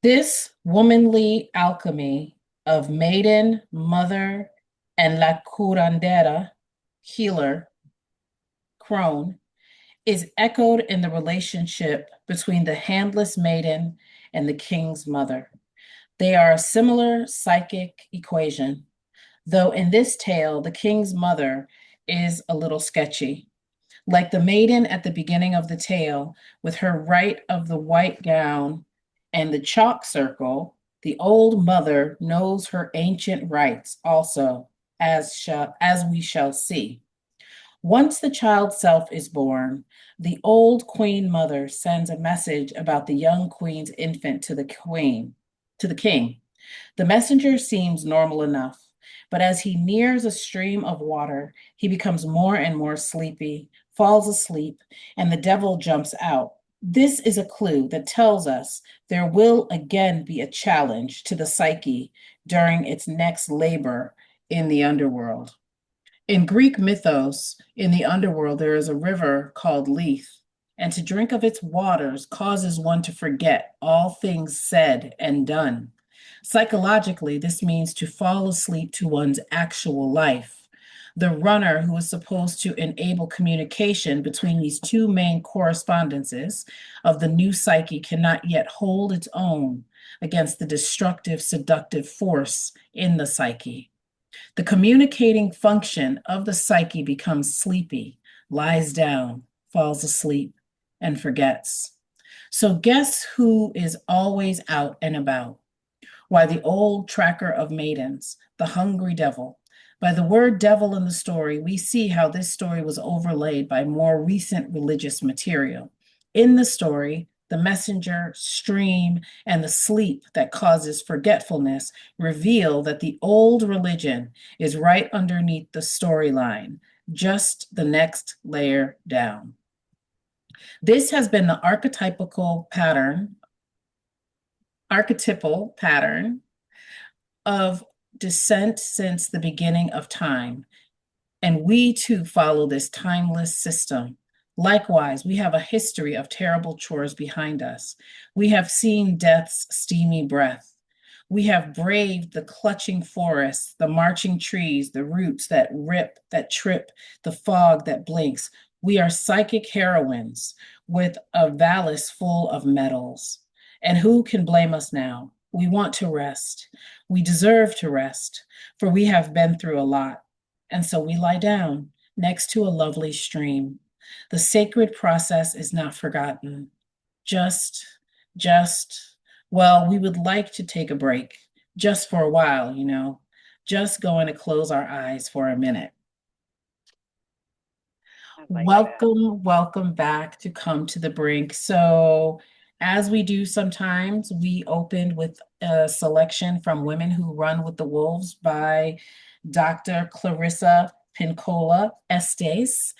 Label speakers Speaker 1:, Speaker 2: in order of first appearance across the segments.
Speaker 1: This womanly alchemy of maiden, mother, and la curandera, healer, crone, is echoed in the relationship between the handless maiden and the king's mother. They are a similar psychic equation, though in this tale, the king's mother is a little sketchy. Like the maiden at the beginning of the tale, with her right of the white gown and the chalk circle, the old mother knows her ancient rights also, as we shall see. Once the child self is born, the old queen mother sends a message about the young queen's infant to the king. The messenger seems normal enough, but as he nears a stream of water, he becomes more and more sleepy, falls asleep, and the devil jumps out. This is a clue that tells us there will again be a challenge to the psyche during its next labor in the underworld. In Greek mythos, in the underworld, there is a river called Lethe, and to drink of its waters causes one to forget all things said and done. Psychologically, this means to fall asleep to one's actual life. The runner, who is supposed to enable communication between these two main correspondences of the new psyche, cannot yet hold its own against the destructive, seductive force in the psyche. The communicating function of the psyche becomes sleepy, lies down, falls asleep, and forgets. So, guess who is always out and about? Why, the old tracker of maidens, the hungry devil. By the word devil in the story, we see how this story was overlaid by more recent religious material. In the story, the messenger, stream, and the sleep that causes forgetfulness reveal that the old religion is right underneath the storyline, just the next layer down. This has been the archetypal pattern of descent since the beginning of time. And we too follow this timeless system. Likewise, we have a history of terrible chores behind us. We have seen death's steamy breath. We have braved the clutching forests, the marching trees, the roots that rip, that trip, the fog that blinks. We are psychic heroines with a valice full of medals. And who can blame us now? We want to rest. We deserve to rest, for we have been through a lot. And so we lie down next to a lovely stream. The sacred process is not forgotten. Just, just, well, we would like to take a break just for a while, just going to close our eyes for a minute.
Speaker 2: I like that.
Speaker 1: Welcome back to Come to the Brink. So, as we do sometimes, we opened with a selection from Women Who Run with the Wolves by Dr. Clarissa Pincola Estes.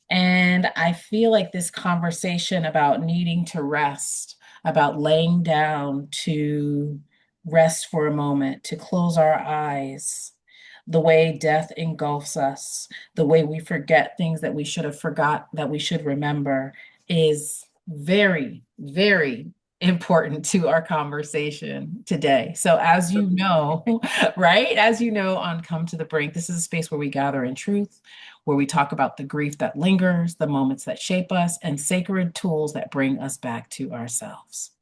Speaker 1: And I feel like this conversation about needing to rest, about laying down to rest for a moment, to close our eyes, the way death engulfs us, the way we forget things that we should have forgot, that we should remember, is very, very important to our conversation today. So, as you know, right, as you know, on Come to the Brink, this is a space where we gather in truth, where we talk about the grief that lingers, the moments that shape us, and sacred tools that bring us back to ourselves.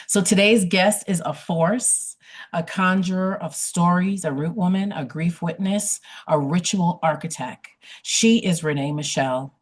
Speaker 1: So today's guest is a force, a conjurer of stories, a root woman, a grief witness, a ritual architect. She is Renée Michele,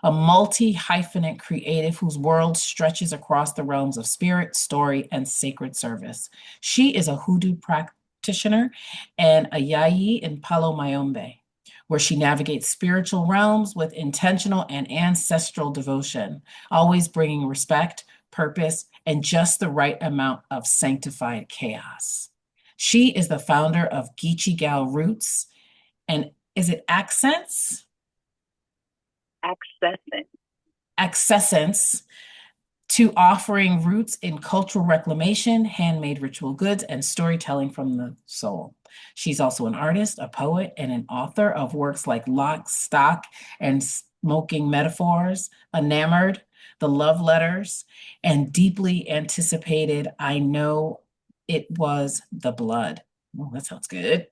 Speaker 1: a multi-hyphenate creative whose world stretches across the realms of spirit, story, and sacred service. She is a Hoodoo practitioner and a Yayi in Palo Mayombe, where she navigates spiritual realms with intentional and ancestral devotion, always bringing respect, purpose, and just the right amount of sanctified chaos. She is the founder of Geechee Gal Roots, and is it Accents?
Speaker 2: Accessing.
Speaker 1: Accessence to offering roots in cultural reclamation, handmade ritual goods, and storytelling from the soul. She's also an artist, a poet, and an author of works like Lock, Stock, and Smoking Metaphors, Enamored, the love letters, and deeply anticipated, I know it was the blood. Oh, that sounds good.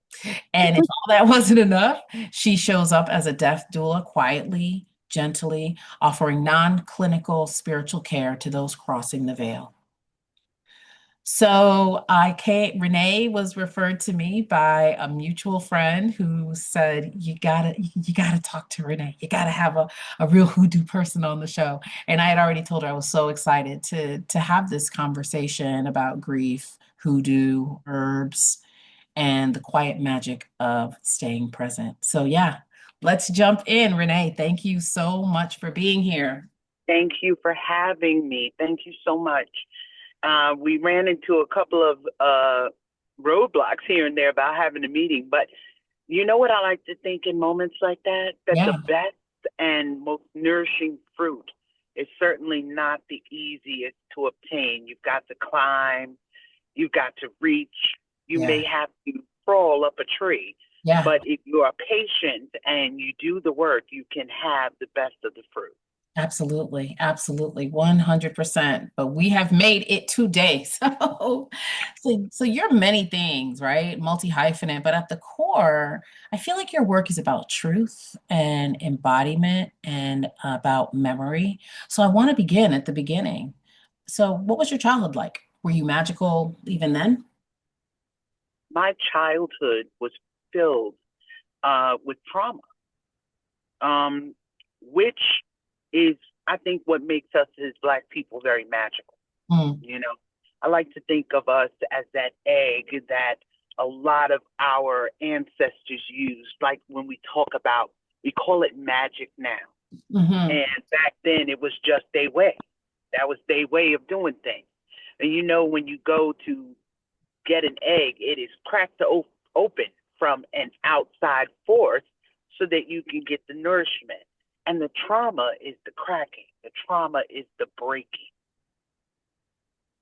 Speaker 1: And if all that wasn't enough, she shows up as a death doula quietly, gently, offering non-clinical spiritual care to those crossing the veil. So Renee was referred to me by a mutual friend who said, you gotta talk to Renee. You gotta have a real hoodoo person on the show. And I had already told her I was so excited to have this conversation about grief, hoodoo, herbs, and the quiet magic of staying present. So yeah, let's jump in. Renee, thank you so much for being here.
Speaker 2: Thank you for having me. Thank you so much. We ran into a couple of roadblocks here and there about having a meeting, but you know what I like to think in moments like that? That the
Speaker 1: Yeah,
Speaker 2: best and most nourishing fruit is certainly not the easiest to obtain. You've got to climb, you've got to reach, you
Speaker 1: yeah,
Speaker 2: may have to crawl up a tree.
Speaker 1: yeah.
Speaker 2: But if you are patient and you do the work, you can have the best of the fruit.
Speaker 1: Absolutely, absolutely, 100%. But we have made it today. So you're many things, right? Multi-hyphenate, but at the core, I feel like your work is about truth and embodiment and about memory. So I want to begin at the beginning. So what was your childhood like? Were you magical even then?
Speaker 2: My childhood was filled with trauma, um, which is, I think, what makes us as Black people very magical.
Speaker 1: Mm,
Speaker 2: You know, I like to think of us as that egg that a lot of our ancestors used. Like when we talk about, we call it magic now.
Speaker 1: hmm.
Speaker 2: And back then it was just their way. That was their way of doing things. And you know, when you go to get an egg, it is cracked open from an outside force so that you can get the nourishment. And the trauma is the cracking, the trauma is the breaking.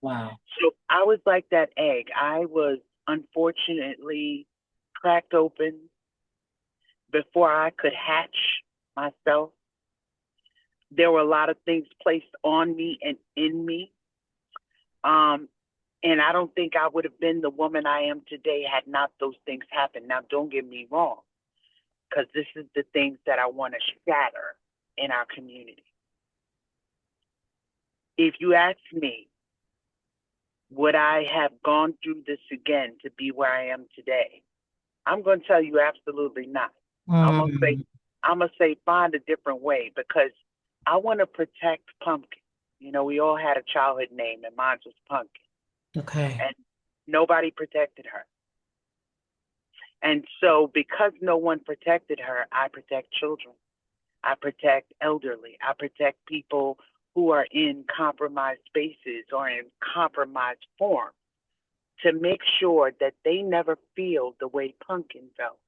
Speaker 1: Wow.
Speaker 2: So I was like that egg. I was unfortunately cracked open before I could hatch myself. There were a lot of things placed on me and in me. Um, and I don't think I would have been the woman I am today had not those things happened. Now, don't get me wrong, because this is the things that I want to shatter in our community. If you ask me, would I have gone through this again to be where I am today? I'm going to tell you absolutely not. I'm going to say,
Speaker 1: Mm,
Speaker 2: I'm going to say find a different way because I want to protect Pumpkin. You know, we all had a childhood name, and mine was Pumpkin,
Speaker 1: okay.
Speaker 2: and nobody protected her. And so, because no one protected her, I protect children. I protect elderly. I protect people who are in compromised spaces or in compromised form to make sure that they never feel the way Pumpkin felt.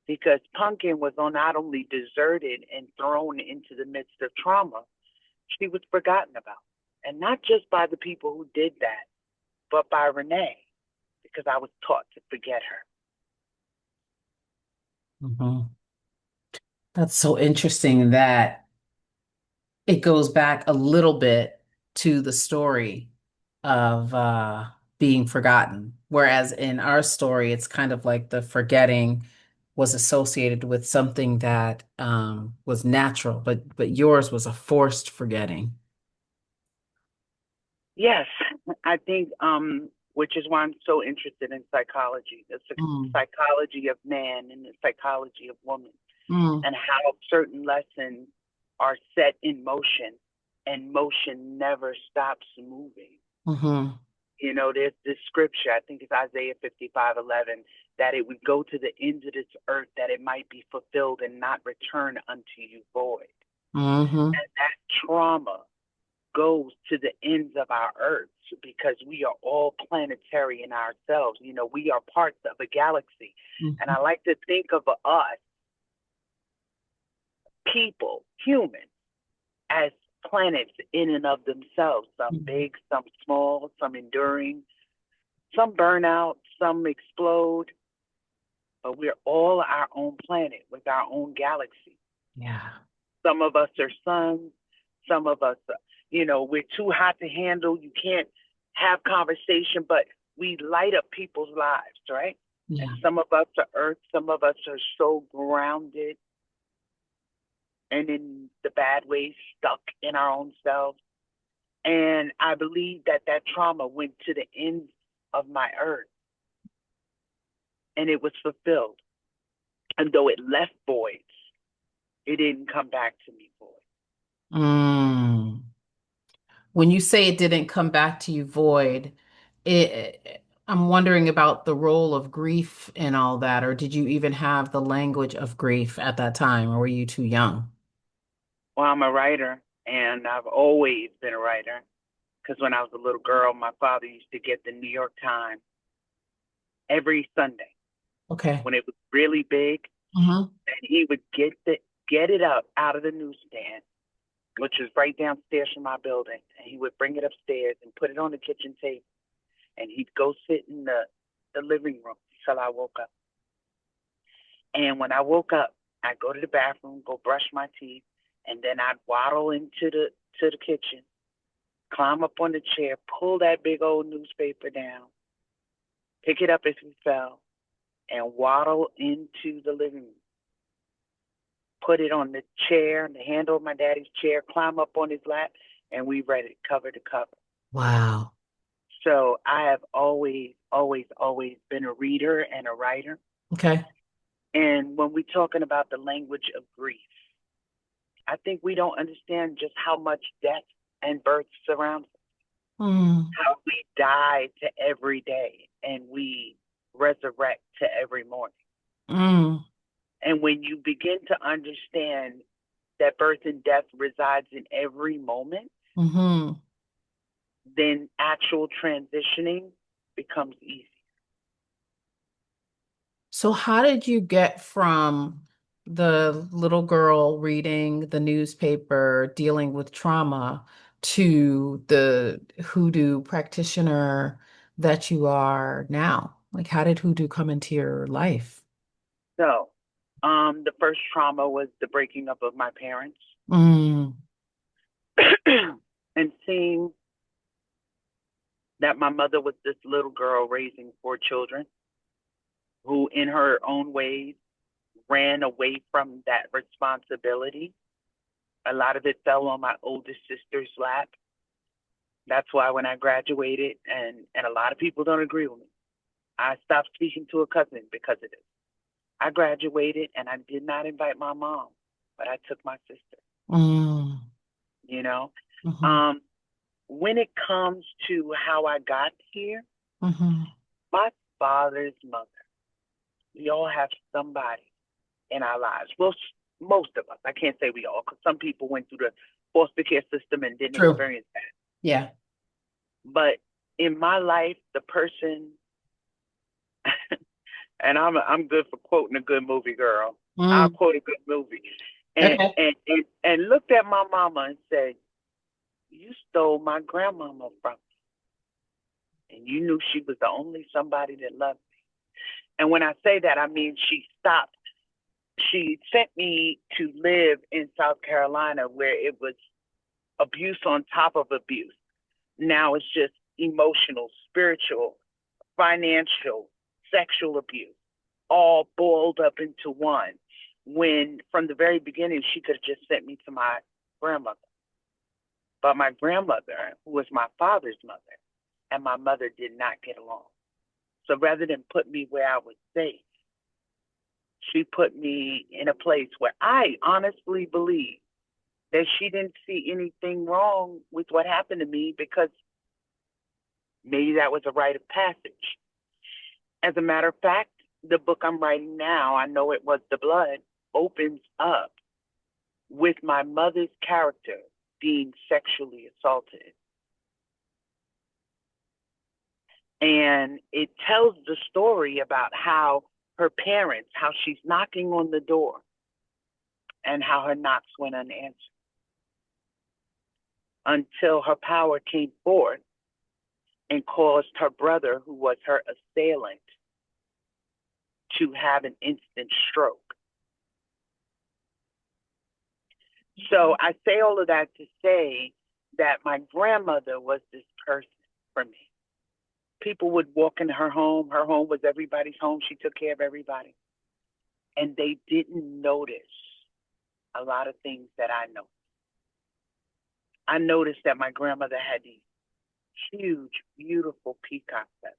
Speaker 2: Because Pumpkin was not only deserted and thrown into the midst of trauma, she was forgotten about. And not just by the people who did that, but by Renee, because I was taught to forget her.
Speaker 1: Mhm. That's so interesting that it goes back a little bit to the story of being forgotten. Whereas in our story, it's kind of like the forgetting was associated with something that was natural, but yours was a forced forgetting.
Speaker 2: Yes, I think, which is why I'm so interested in psychology, the
Speaker 1: Mm,
Speaker 2: psychology of man and the psychology of woman,
Speaker 1: mm,
Speaker 2: and how certain lessons are set in motion, and motion never stops moving.
Speaker 1: hmm.
Speaker 2: You know, there's this scripture, I think it's Isaiah 55:11, that it would go to the ends of this earth that it might be fulfilled and not return unto you void.
Speaker 1: Hmm.
Speaker 2: And that trauma goes to the ends of our earth because we are all planetary in ourselves. You know, we are parts of a galaxy. And
Speaker 1: Hmm.
Speaker 2: I like to think of us, people, humans, as planets in and of themselves, some big, some small, some enduring, some burn out, some explode, but we're all our own planet with our own galaxy.
Speaker 1: Yeah.
Speaker 2: Some of us are suns, Some of us, we're too hot to handle. You can't have conversation, but we light up people's lives, right? And
Speaker 1: Yeah.
Speaker 2: some of us are earth, some of us are so grounded and in the bad ways, stuck in our own selves. And I believe that that trauma went to the ends of my earth and it was fulfilled. And though it left voids, it didn't come back to me void.
Speaker 1: Mm. When you say it didn't come back to you void, I'm wondering about the role of grief and all that, or did you even have the language of grief at that time, or were you too young?
Speaker 2: Well, I'm a writer and I've always been a writer because when I was a little girl, my father used to get the New York Times every Sunday
Speaker 1: Okay.
Speaker 2: when it was really big,
Speaker 1: Hmm.
Speaker 2: and he would get it up out of the newsstand, which was right downstairs from my building, and he would bring it upstairs and put it on the kitchen table, and he'd go sit in the living room until I woke up. And when I woke up, I'd go to the bathroom, go brush my teeth, and then I'd waddle into the kitchen, climb up on the chair, pull that big old newspaper down, pick it up as we fell, and waddle into the living room. Put it on the chair, the handle of my daddy's chair, climb up on his lap, and we read it cover to cover.
Speaker 1: Wow.
Speaker 2: So I have always, always, always been a reader and a writer.
Speaker 1: Okay.
Speaker 2: And when we're talking about the language of grief, I think we don't understand just how much death and birth surrounds us,
Speaker 1: Mm.
Speaker 2: how we die to every day and we resurrect to every morning.
Speaker 1: Mm.
Speaker 2: And when you begin to understand that birth and death resides in every moment,
Speaker 1: Hmm.
Speaker 2: then actual transitioning becomes easy.
Speaker 1: So how did you get from the little girl reading the newspaper, dealing with trauma, to the hoodoo practitioner that you are now? Like, how did hoodoo come into your life?
Speaker 2: So, the first trauma was the breaking up of my parents
Speaker 1: Mm.
Speaker 2: and seeing that my mother was this little girl raising four children who, in her own ways, ran away from that responsibility. A lot of it fell on my oldest sister's lap. That's why when I graduated, and a lot of people don't agree with me, I stopped speaking to a cousin because of this. I graduated and I did not invite my mom, but I took my sister,
Speaker 1: Mm.
Speaker 2: you know.
Speaker 1: Hmm.
Speaker 2: Um, when it comes to how I got here,
Speaker 1: Hmm.
Speaker 2: my father's mother, we all have somebody in our lives. Well, most of us. I can't say we all, because some people went through the foster care system and didn't
Speaker 1: True.
Speaker 2: experience that.
Speaker 1: Yeah.
Speaker 2: But in my life, the person, and I'm good for quoting a good movie, girl. I'll
Speaker 1: Mm.
Speaker 2: quote a good movie,
Speaker 1: Okay.
Speaker 2: and looked at my mama and said, "You stole my grandmama from me, and you knew she was the only somebody that loved me." And when I say that, I mean she stopped. She sent me to live in South Carolina where it was abuse on top of abuse. Now it's just emotional, spiritual, financial, sexual abuse, all boiled up into one. When from the very beginning, she could have just sent me to my grandmother. But my grandmother, who was my father's mother, and my mother did not get along. So rather than put me where I was safe, she put me in a place where I honestly believe that she didn't see anything wrong with what happened to me because maybe that was a rite of passage. As a matter of fact, the book I'm writing now, I Know It Was the Blood, opens up with my mother's character being sexually assaulted. And it tells the story about how her parents, how she's knocking on the door, and how her knocks went unanswered until her power came forth and caused her brother, who was her assailant, to have an instant stroke. So I say all of that to say that my grandmother was this person for me. People would walk in her home. Her home was everybody's home. She took care of everybody. And they didn't notice a lot of things that I know. I noticed that my grandmother had these huge, beautiful peacock feathers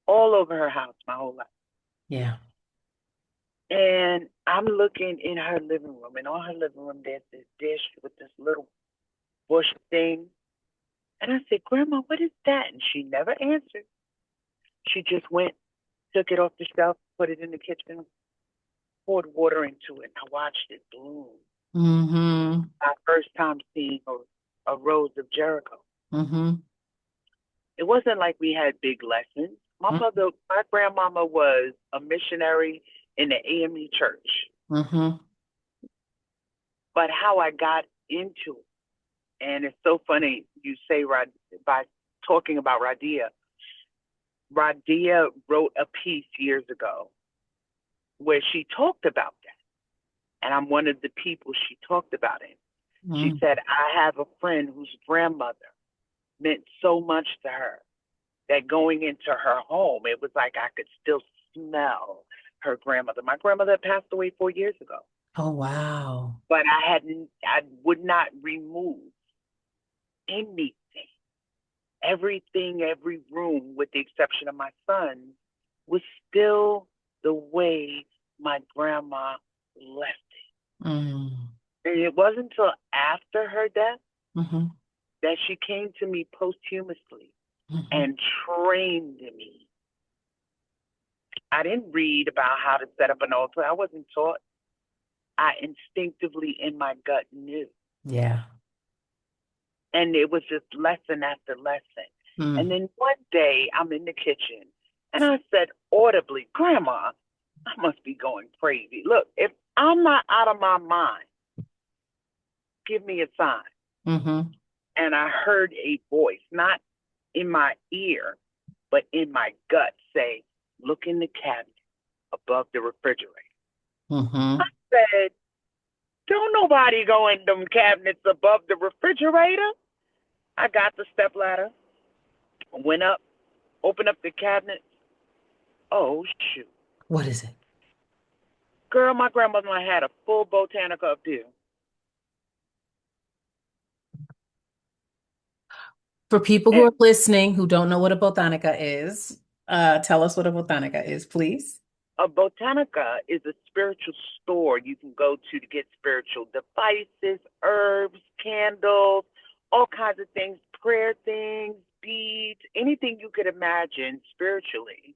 Speaker 2: all over her house my whole life.
Speaker 1: Yeah.
Speaker 2: And I'm looking in her living room, and on her living room, there's this dish with this little bush thing. And I said, Grandma, what is that? And she never answered. She just went, took it off the shelf, put it in the kitchen, poured water into it, and I watched it bloom.
Speaker 1: Mm-hmm.
Speaker 2: My first time seeing a rose of Jericho.
Speaker 1: Mm-hmm.
Speaker 2: It wasn't like we had big lessons. My grandmama was a missionary in the AME church.
Speaker 1: Mm-hmm.
Speaker 2: But how I got into it, and it's so funny you say by talking about Radia. Radia wrote a piece years ago where she talked about that. And I'm one of the people she talked about it. She
Speaker 1: Mm-hmm.
Speaker 2: said, I have a friend whose grandmother meant so much to her that going into her home, it was like I could still smell her grandmother. My grandmother passed away 4 years ago,
Speaker 1: Oh, wow.
Speaker 2: but I would not remove anything, everything, every room, with the exception of my son, was still the way my grandma left
Speaker 1: Mm-hmm.
Speaker 2: it. And it wasn't until after her death
Speaker 1: Mm-hmm.
Speaker 2: that she came to me posthumously
Speaker 1: Mm-hmm.
Speaker 2: and trained me. I didn't read about how to set up an altar. I wasn't taught. I instinctively in my gut knew.
Speaker 1: Yeah.
Speaker 2: And it was just lesson after lesson. And
Speaker 1: Mm.
Speaker 2: then one day I'm in the kitchen and I said audibly, Grandma, I must be going crazy. Look, if I'm not out of my mind, give me a sign.
Speaker 1: Mm-hmm.
Speaker 2: And I heard a voice, not in my ear, but in my gut say, look in the cabinet above the refrigerator. I
Speaker 1: Mm-hmm.
Speaker 2: said, don't nobody go in them cabinets above the refrigerator. I got the step ladder, went up, opened up the cabinet. Oh, shoot.
Speaker 1: What is it?
Speaker 2: Girl, my grandmother had a full botanica up there.
Speaker 1: For people who
Speaker 2: And
Speaker 1: are listening who don't know what a botanica is, tell us what a botanica is, please.
Speaker 2: a botanica is a spiritual store you can go to get spiritual devices, herbs, candles, all kinds of things, prayer things, beads, anything you could imagine spiritually.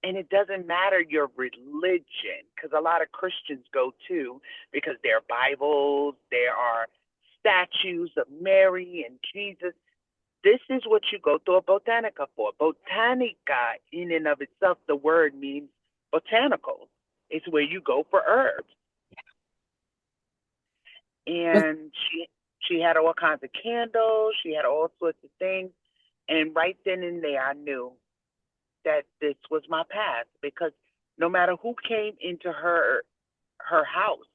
Speaker 2: And it doesn't matter your religion, because a lot of Christians go too, because there are Bibles, there are statues of Mary and Jesus. This is what you go to a botanica for. Botanica, in and of itself, the word means botanical. It's where you go for herbs.
Speaker 1: What-
Speaker 2: And she had all kinds of candles. She had all sorts of things. And right then and there, I knew that this was my path, because no matter who came into her house,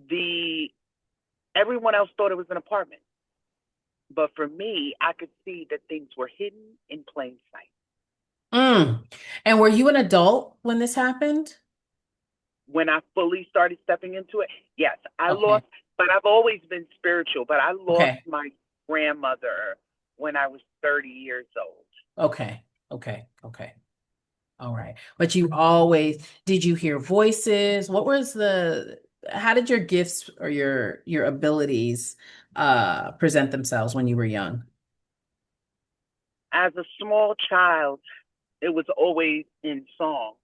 Speaker 2: the everyone else thought it was an apartment. But for me, I could see that things were hidden in plain sight.
Speaker 1: Mm. And were you an adult when this happened?
Speaker 2: When I fully started stepping into it, yes, I
Speaker 1: Okay.
Speaker 2: lost, but I've always been spiritual. But I lost
Speaker 1: Okay.
Speaker 2: my grandmother when I was 30 years old.
Speaker 1: Okay. Okay. Okay. All right. But you always, did you hear voices? How did your gifts or your abilities present themselves when you were young?
Speaker 2: As a small child, it was always in song.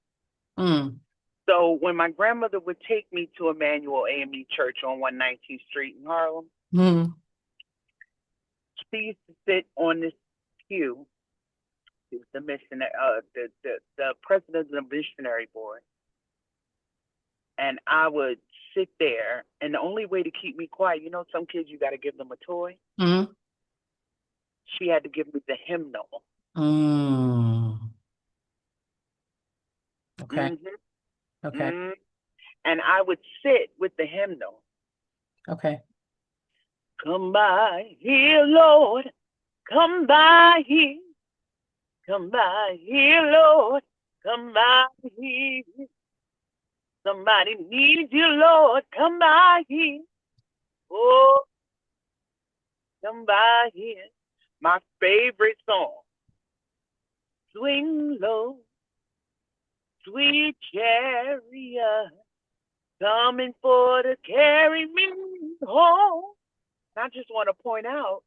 Speaker 1: Mm.
Speaker 2: So when my grandmother would take me to Emmanuel AME Church on 119th Street in Harlem,
Speaker 1: Mm.
Speaker 2: she used to sit on this pew. She was the missionary, the president of the missionary board, and I would sit there. And the only way to keep me quiet, some kids you got to give them a toy.
Speaker 1: Mm.
Speaker 2: She had to give me the hymnal.
Speaker 1: Mm. Okay.
Speaker 2: Hmm
Speaker 1: Okay.
Speaker 2: Mm. And I would sit with the hymnal.
Speaker 1: Okay.
Speaker 2: Come by here, Lord. Come by here. Come by here, Lord. Come by here. Somebody needs you, Lord. Come by here. Oh, come by here. My favorite song. Swing low, sweet chariot, coming for to carry me home. I just want to point out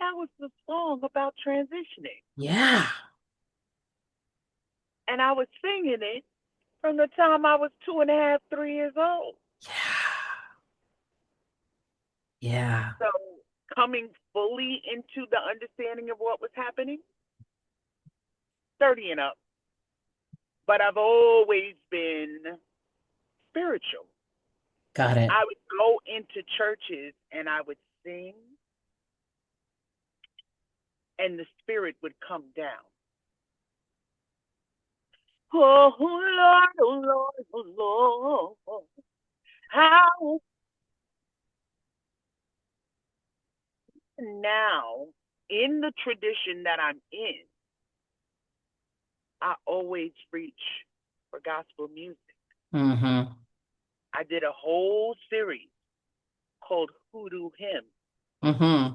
Speaker 2: that was the song about transitioning.
Speaker 1: Yeah.
Speaker 2: And I was singing it from the time I was 2.5, 3 years old.
Speaker 1: Yeah. Yeah.
Speaker 2: So coming fully into the understanding of what was happening, 30 and up. But I've always been spiritual.
Speaker 1: Got it.
Speaker 2: I would go into churches and I would sing, and the spirit would come down. Oh Lord, oh Lord, oh Lord, how now in the tradition that I'm in, I always reach for gospel music.
Speaker 1: Mm-hmm.
Speaker 2: I did a whole series called Hoodoo Hymn.
Speaker 1: Mm-hmm.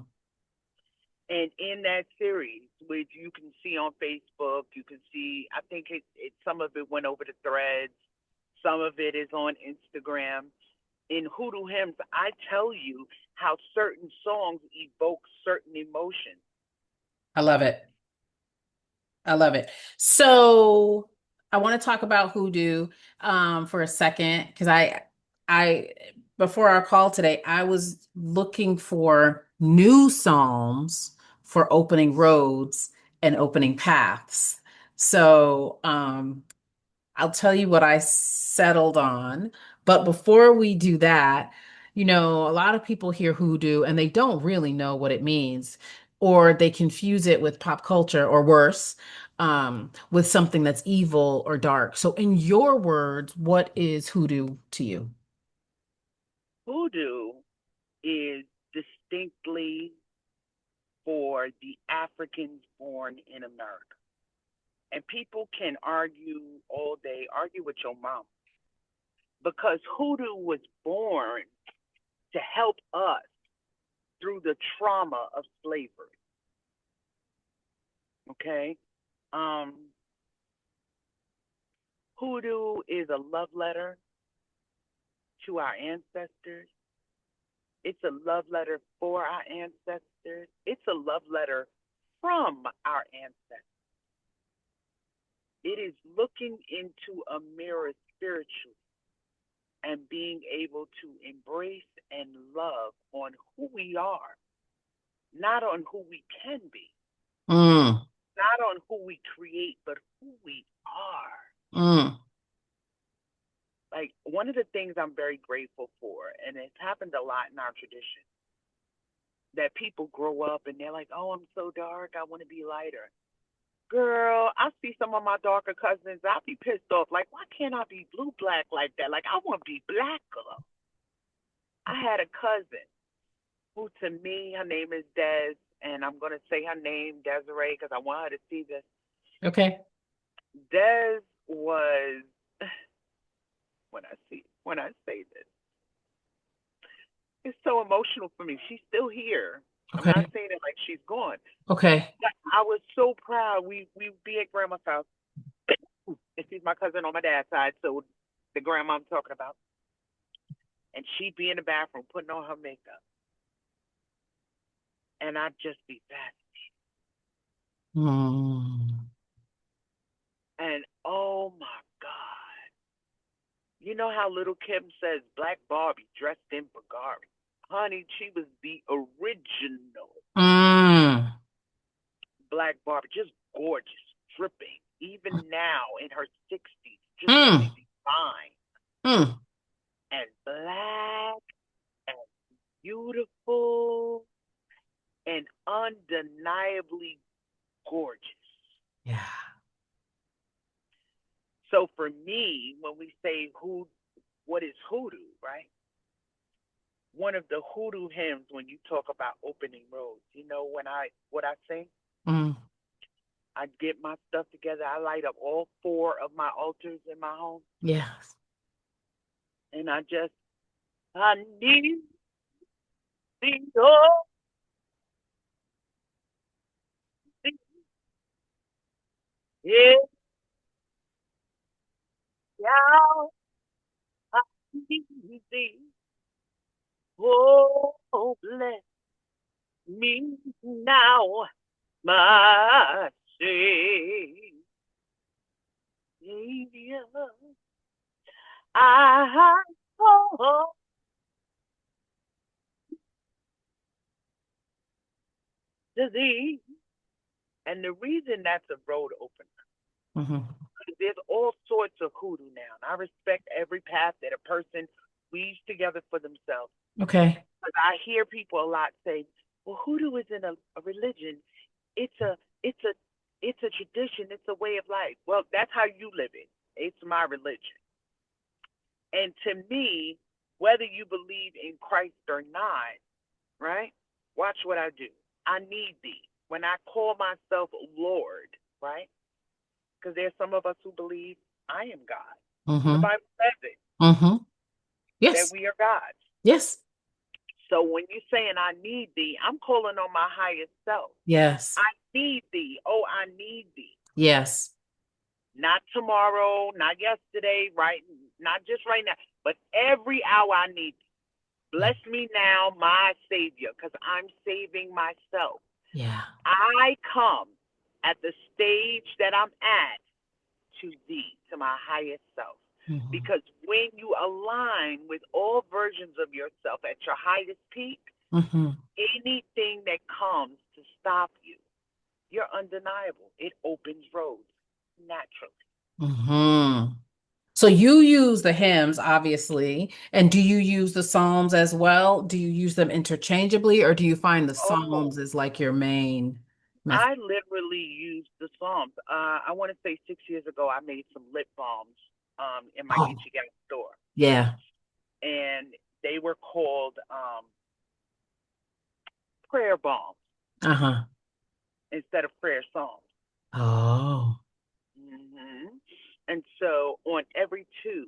Speaker 2: And in that series, which you can see on Facebook, you can see, I think some of it went over to Threads, some of it is on Instagram. In Hoodoo Hymns, I tell you how certain songs evoke certain emotions.
Speaker 1: I love it. I love it. So I want to talk about hoodoo for a second because I before our call today, I was looking for new psalms for opening roads and opening paths. So I'll tell you what I settled on. But before we do that, a lot of people hear hoodoo and they don't really know what it means, or they confuse it with pop culture or worse, with something that's evil or dark. So, in your words, what is hoodoo to you?
Speaker 2: Hoodoo is distinctly for the Africans born in America. And people can argue all day, argue with your mom, because hoodoo was born to help us through the trauma of slavery. Okay? Um, Hoodoo is a love letter to our ancestors. It's a love letter for our ancestors. It's a love letter from our ancestors. It is looking into a mirror spiritually and being able to embrace and love on who we are, not on who we can be,
Speaker 1: Mm,
Speaker 2: not on who we create, but who we are.
Speaker 1: mm.
Speaker 2: Like, one of the things I'm very grateful for, and it's happened a lot in our tradition, that people grow up and they're like, oh, I'm so dark, I want to be lighter. Girl, I see some of my darker cousins, I'll be pissed off. Like, why can't I be blue black like that? Like, I want to be blacker. I had a cousin who, to me, her name is Des, and I'm going to say her name, Desiree, because I want her to see this.
Speaker 1: Okay.
Speaker 2: Des was, when I say this, it's so emotional for me. She's still here. I'm not
Speaker 1: Okay.
Speaker 2: saying it like she's gone.
Speaker 1: Okay.
Speaker 2: But I was so proud. We be at grandma's house, and she's my cousin on my dad's side, so the grandma I'm talking about. And she'd be in the bathroom putting on her makeup, and I'd just be fascinated.
Speaker 1: Mm.
Speaker 2: And oh my God, you know how little Kim says Black Barbie dressed in Bulgari? Honey, she was the original
Speaker 1: Mm.
Speaker 2: Black Barbie, just gorgeous, dripping. Even now in her 60s, just looking
Speaker 1: Mm.
Speaker 2: fine
Speaker 1: Mm.
Speaker 2: and black and beautiful and undeniably gorgeous.
Speaker 1: Yeah.
Speaker 2: So for me, when we say who, what is hoodoo, right? One of the hoodoo hymns when you talk about opening roads, you know when I what I sing?
Speaker 1: Mm.
Speaker 2: I get my stuff together. I light up all four of my altars in my home,
Speaker 1: Yes.
Speaker 2: and I need thee, oh, thee, yeah, yeah, I need thee. Oh, bless me now, my Savior. I call to thee. And the reason that's a road opener,
Speaker 1: Hmm.
Speaker 2: because there's all sorts of hoodoo now. And I respect every path that a person weaves together for themselves.
Speaker 1: Okay.
Speaker 2: Because I hear people a lot say, well, hoodoo isn't a religion. It's a it's a it's a tradition, it's a way of life. Well, that's how you live it. It's my religion. And to me, whether you believe in Christ or not, right? Watch what I do. I need thee. When I call myself Lord, right? Because there's some of us who believe I am God. The
Speaker 1: Hmm.
Speaker 2: Bible says it,
Speaker 1: Hmm.
Speaker 2: that
Speaker 1: Yes.
Speaker 2: we are gods.
Speaker 1: Yes.
Speaker 2: So when you're saying I need thee, I'm calling on my highest self.
Speaker 1: Yes.
Speaker 2: I need thee. Oh, I need thee.
Speaker 1: Yes.
Speaker 2: Not tomorrow, not yesterday, right? Not just right now, but every hour I need thee.
Speaker 1: Yeah.
Speaker 2: Bless me now, my Savior, because I'm saving myself.
Speaker 1: Yeah.
Speaker 2: I come at the stage that I'm at to thee, to my highest self.
Speaker 1: Hmm.
Speaker 2: Because when you align with all versions of yourself at your highest peak,
Speaker 1: Hmm.
Speaker 2: anything that comes to stop you, you're undeniable. It opens roads naturally.
Speaker 1: Hmm. So you use the hymns, obviously, and do you use the Psalms as well? Do you use them interchangeably, or do you find the
Speaker 2: Oh,
Speaker 1: Psalms as like your main method?
Speaker 2: I literally used the Psalms. I want to say 6 years ago, I made some lip balms in my
Speaker 1: Oh,
Speaker 2: Geechee Gas store,
Speaker 1: yeah.
Speaker 2: and they were called prayer balms
Speaker 1: Uh-huh.
Speaker 2: instead of prayer songs.
Speaker 1: Oh,
Speaker 2: And so on every two,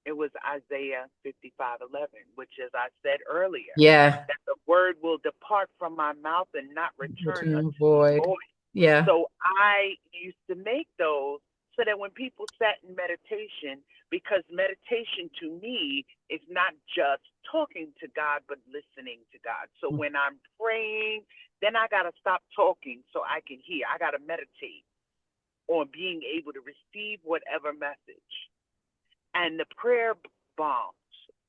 Speaker 2: it was Isaiah 55:11, which, as I said earlier,
Speaker 1: yeah.
Speaker 2: that the word will depart from my mouth and not return
Speaker 1: Return
Speaker 2: unto me
Speaker 1: void.
Speaker 2: void.
Speaker 1: Yeah.
Speaker 2: So I used to make those so that when people sat in meditation, because meditation to me is not just talking to God, but listening to God. So when I'm praying, then I got to stop talking so I can hear. I got to meditate on being able to receive whatever message. And the prayer bombs,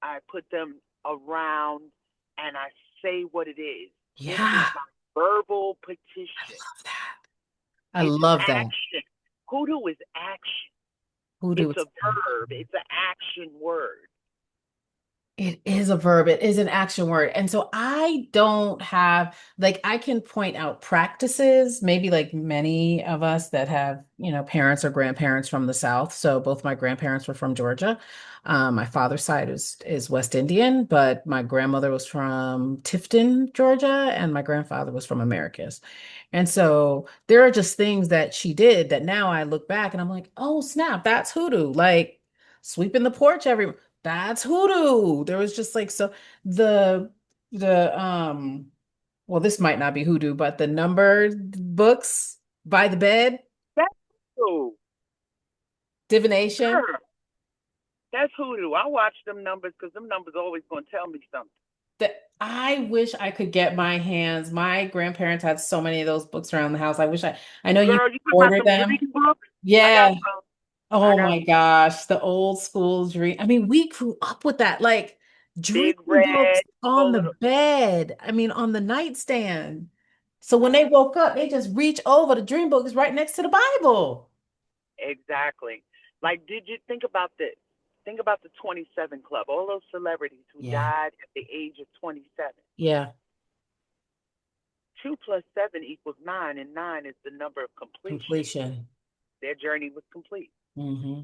Speaker 2: I put them around and I say what it is. This is
Speaker 1: Yeah.
Speaker 2: my verbal
Speaker 1: I
Speaker 2: petition.
Speaker 1: love that. I
Speaker 2: It's
Speaker 1: love that.
Speaker 2: action. Hoodoo is action.
Speaker 1: Hoodoo
Speaker 2: It's
Speaker 1: is
Speaker 2: a verb. It's an action word.
Speaker 1: it is a verb. It is an action word. And so I don't have, like, I can point out practices, maybe like many of us that have, parents or grandparents from the South. So both my grandparents were from Georgia. My father's side is West Indian, but my grandmother was from Tifton, Georgia, and my grandfather was from Americus. And so there are just things that she did that now I look back and I'm like, oh, snap, that's hoodoo. Like sweeping the porch every that's hoodoo. There was just like so the the well, this might not be hoodoo, but the number books by the bed,
Speaker 2: That's hoodoo.
Speaker 1: divination.
Speaker 2: Sure. That's hoodoo. I watch them numbers because them numbers always going to tell me something.
Speaker 1: That I wish I could get my hands. My grandparents had so many of those books around the house. I know you
Speaker 2: Girl, you talking about
Speaker 1: order
Speaker 2: them
Speaker 1: them.
Speaker 2: dream books? I got
Speaker 1: Yeah.
Speaker 2: some. I
Speaker 1: Oh
Speaker 2: got
Speaker 1: my gosh, the old school dream. I mean, we grew up with that, like dream
Speaker 2: big
Speaker 1: books
Speaker 2: red,
Speaker 1: on
Speaker 2: full
Speaker 1: the
Speaker 2: little.
Speaker 1: bed. I mean, on the nightstand. So when they
Speaker 2: Mhm.
Speaker 1: woke up, they just reach over. The dream book is right next to the Bible.
Speaker 2: Exactly. Like, did you think about this? Think about the 27 Club, all those celebrities who
Speaker 1: Yeah.
Speaker 2: died at the age of 27.
Speaker 1: Yeah.
Speaker 2: 2 plus 7 equals 9, and 9 is the number of completion.
Speaker 1: Completion.
Speaker 2: Their journey was complete.
Speaker 1: Mm-hmm.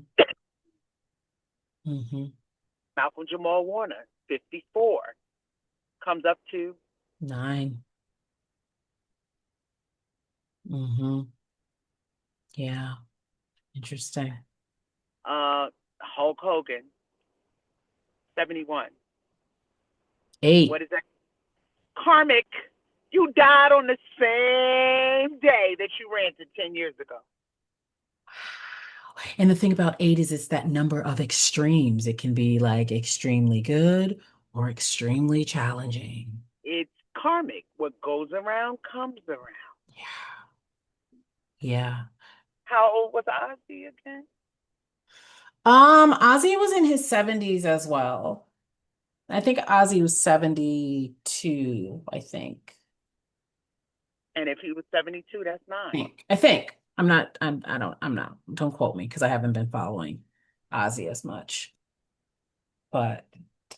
Speaker 1: Mm-hmm.
Speaker 2: Malcolm Jamal Warner, 54, comes up to
Speaker 1: 9. Mm-hmm. Yeah. Interesting.
Speaker 2: Hulk Hogan, 71.
Speaker 1: 8.
Speaker 2: What is that? Karmic, you died on the same day that you ran to 10 years ago.
Speaker 1: And the thing about 8 is it's that number of extremes. It can be like extremely good or extremely challenging.
Speaker 2: It's karmic. What goes around comes around.
Speaker 1: Yeah. Yeah.
Speaker 2: How old was Ozzy again?
Speaker 1: Ozzy was in his 70s as well. I think Ozzy was 72, I think.
Speaker 2: And if he was 72, that's nine.
Speaker 1: I think. I'm not, I'm not, don't quote me because I haven't been following Ozzy as much. But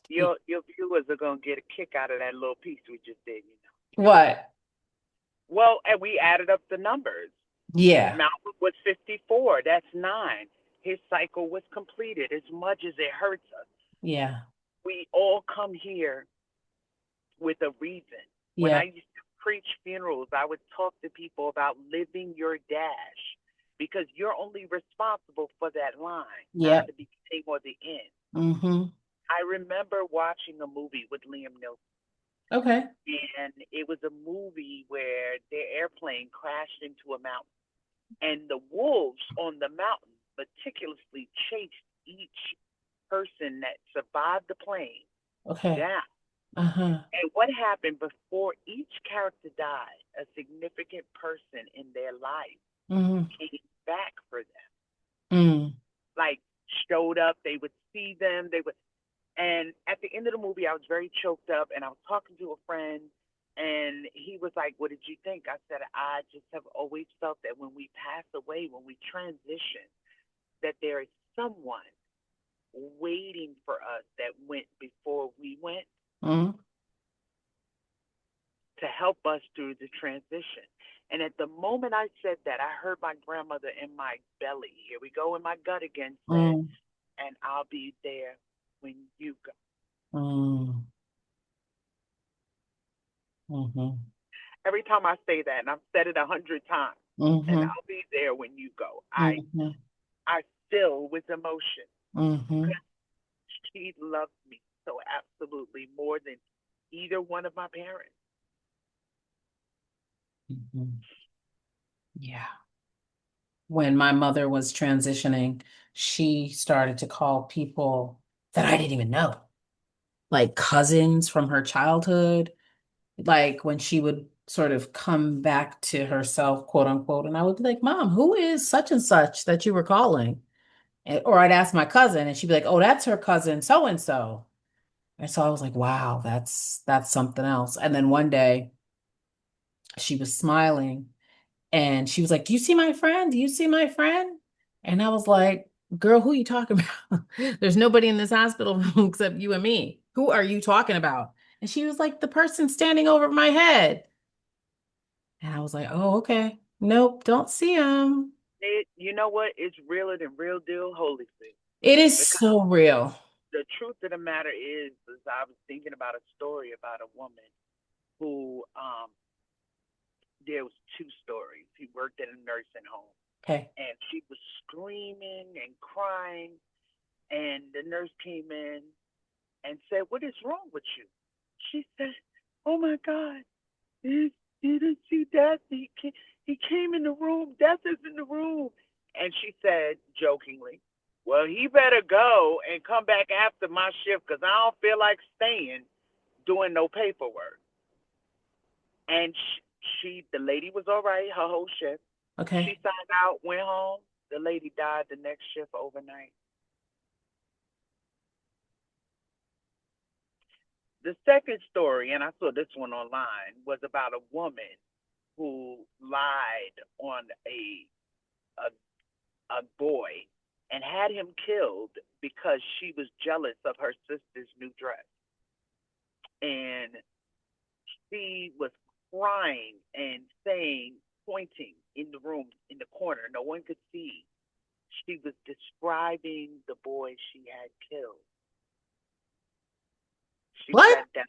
Speaker 2: Your viewers are gonna get a kick out of that little piece we just did, you know.
Speaker 1: what?
Speaker 2: Well, and we added up the numbers.
Speaker 1: Yeah.
Speaker 2: Malcolm was 54. That's nine. His cycle was completed. As much as it hurts us,
Speaker 1: Yeah.
Speaker 2: we all come here with a reason. When
Speaker 1: Yeah.
Speaker 2: I used to preach funerals, I would talk to people about living your dash because you're only responsible for that line, not
Speaker 1: Yeah.
Speaker 2: the beginning or the end.
Speaker 1: Mm-hmm.
Speaker 2: I remember watching a movie with Liam Neeson,
Speaker 1: Okay.
Speaker 2: and it was a movie where their airplane crashed into a mountain, and the wolves on the mountain meticulously chased each person that survived the plane
Speaker 1: Okay.
Speaker 2: down.
Speaker 1: Uh-huh.
Speaker 2: And what happened before each character died, a significant person in their life
Speaker 1: Mm-hmm.
Speaker 2: came back for them.
Speaker 1: Mm.
Speaker 2: Like showed up, they would see them, they would and at the end of the movie I was very choked up and I was talking to a friend and he was like, what did you think? I said, I just have always felt that when we pass away, when we transition, that there is someone waiting for us that went before we went
Speaker 1: Mm.
Speaker 2: to help us through the transition. And at the moment I said that, I heard my grandmother in my belly, here we go in my gut again, said,
Speaker 1: Mm.
Speaker 2: and I'll be there when you go.
Speaker 1: Mm. Mm-hmm.
Speaker 2: Every time I say that, and I've said it 100 times, and
Speaker 1: Mm-hmm.
Speaker 2: I'll be there when you go,
Speaker 1: Mm-hmm.
Speaker 2: I fill with emotion
Speaker 1: Mm-hmm.
Speaker 2: because she loved me so absolutely more than either one of my parents.
Speaker 1: Mm-hmm. Yeah. When my mother was transitioning, she started to call people that I didn't even know, like cousins from her childhood, like when she would sort of come back to herself, quote unquote, and I would be like, Mom, who is such and such that you were calling? Or I'd ask my cousin, and she'd be like, Oh, that's her cousin, so and so. And so I was like, wow, that's something else. And then one day she was smiling and she was like, Do you see my friend? Do you see my friend? And I was like, Girl, who are you talking about? There's nobody in this hospital room except you and me. Who are you talking about? And she was like, The person standing over my head. And I was like, Oh, okay. Nope, don't see him.
Speaker 2: You know what? It's realer than real deal Holyfield.
Speaker 1: It is
Speaker 2: Because
Speaker 1: so real.
Speaker 2: the truth of the matter is I was thinking about a story about a woman who there was two stories. He worked at a nursing home
Speaker 1: Okay.
Speaker 2: and she was screaming and crying and the nurse came in and said, what is wrong with you? She said, oh my God, you didn't see death. He came in the room. Death is in the room. And she said jokingly, well, he better go and come back after my shift because I don't feel like staying doing no paperwork. And the lady was all right her whole shift.
Speaker 1: Okay.
Speaker 2: She signed out, went home. The lady died the next shift overnight. The second story, and I saw this one online, was about a woman who lied on a boy and had him killed because she was jealous of her sister's new dress. And she was crying and saying, pointing in the room in the corner, no one could see. She was describing the boy she had killed. She
Speaker 1: What?
Speaker 2: said that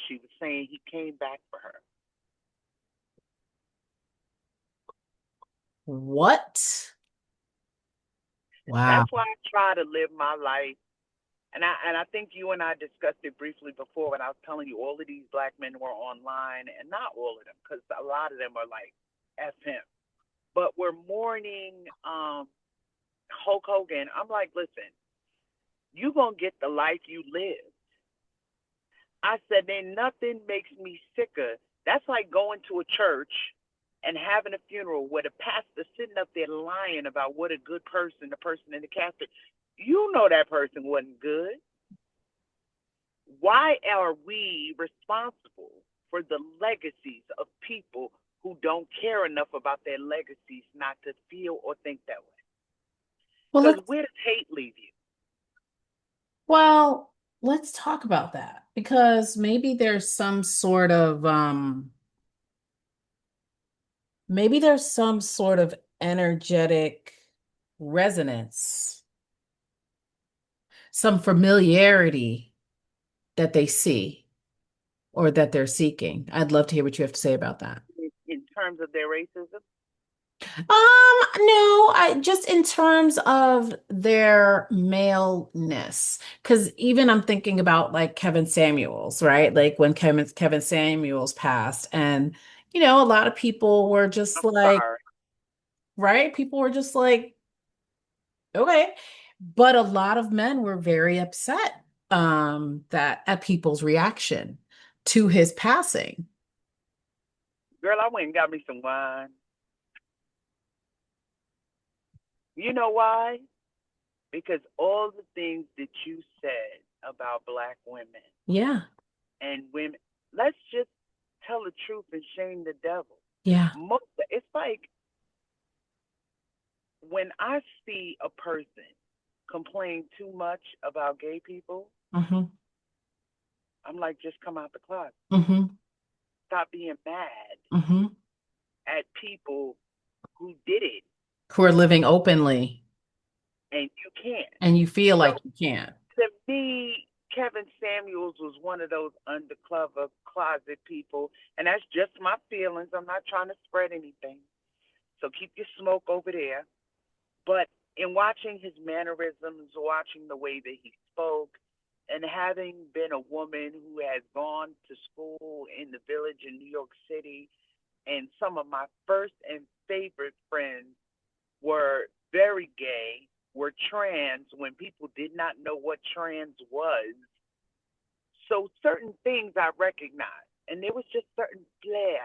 Speaker 2: she was saying he came back for her.
Speaker 1: What? Wow.
Speaker 2: That's why I try to live my life. And I think you and I discussed it briefly before when I was telling you all of these black men were online, and not all of them, because a lot of them are like F him. But we're mourning Hulk Hogan. I'm like, listen, you gonna get the life you live. I said, then nothing makes me sicker. That's like going to a church and having a funeral where the pastor sitting up there lying about what a good person, the person in the casket. You know that person wasn't good. Why are we responsible for the legacies of people who don't care enough about their legacies not to feel or think that way?
Speaker 1: Well,
Speaker 2: Because
Speaker 1: let's
Speaker 2: where does hate leave you?
Speaker 1: well, let's talk about that because maybe there's some sort of energetic resonance, some familiarity that they see or that they're seeking. I'd love to hear what you have to say about that.
Speaker 2: In terms of their racism?
Speaker 1: No, I just in terms of their maleness, because even I'm thinking about like Kevin Samuels, right? Like when Kevin Samuels passed, and a lot of people were just
Speaker 2: I'm
Speaker 1: like,
Speaker 2: sorry.
Speaker 1: right? People were just like, okay. But a lot of men were very upset that at people's reaction to his passing.
Speaker 2: Girl, I went and got me some wine. You know why? Because all the things that you said about black women
Speaker 1: Yeah,
Speaker 2: and women, let's just tell the truth and shame the devil.
Speaker 1: yeah.
Speaker 2: It's like when I see a person complain too much about gay people,
Speaker 1: Mm-hmm.
Speaker 2: I'm like, just come out the closet.
Speaker 1: Mm-hmm.
Speaker 2: Stop being mad
Speaker 1: Mm-hmm.
Speaker 2: at people who did it,
Speaker 1: Who are living openly.
Speaker 2: and you can't.
Speaker 1: And you feel
Speaker 2: So
Speaker 1: like you can't.
Speaker 2: to me, Kevin Samuels was one of those undercover closet people, and that's just my feelings. I'm not trying to spread anything. So keep your smoke over there. But in watching his mannerisms, watching the way that he spoke, and having been a woman who has gone to school in the village in New York City, and some of my first and favorite friends were very gay, were trans when people did not know what trans was. So certain things I recognized, and there was just certain flair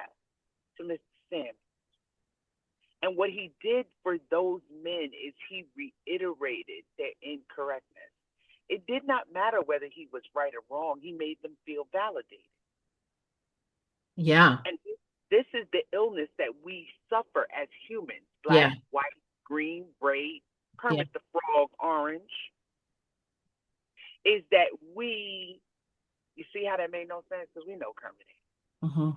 Speaker 2: to Mr. Sam. And what he did for those men is he reiterated their incorrectness. It did not matter whether he was right or wrong. He made them feel validated.
Speaker 1: Yeah.
Speaker 2: And this is the illness that we suffer as humans:
Speaker 1: Yeah.
Speaker 2: black, white, green, braid,
Speaker 1: Yeah.
Speaker 2: Kermit the Frog, orange. Is that you see how that made no sense? Because we know Kermit ain't.
Speaker 1: Mm-hmm.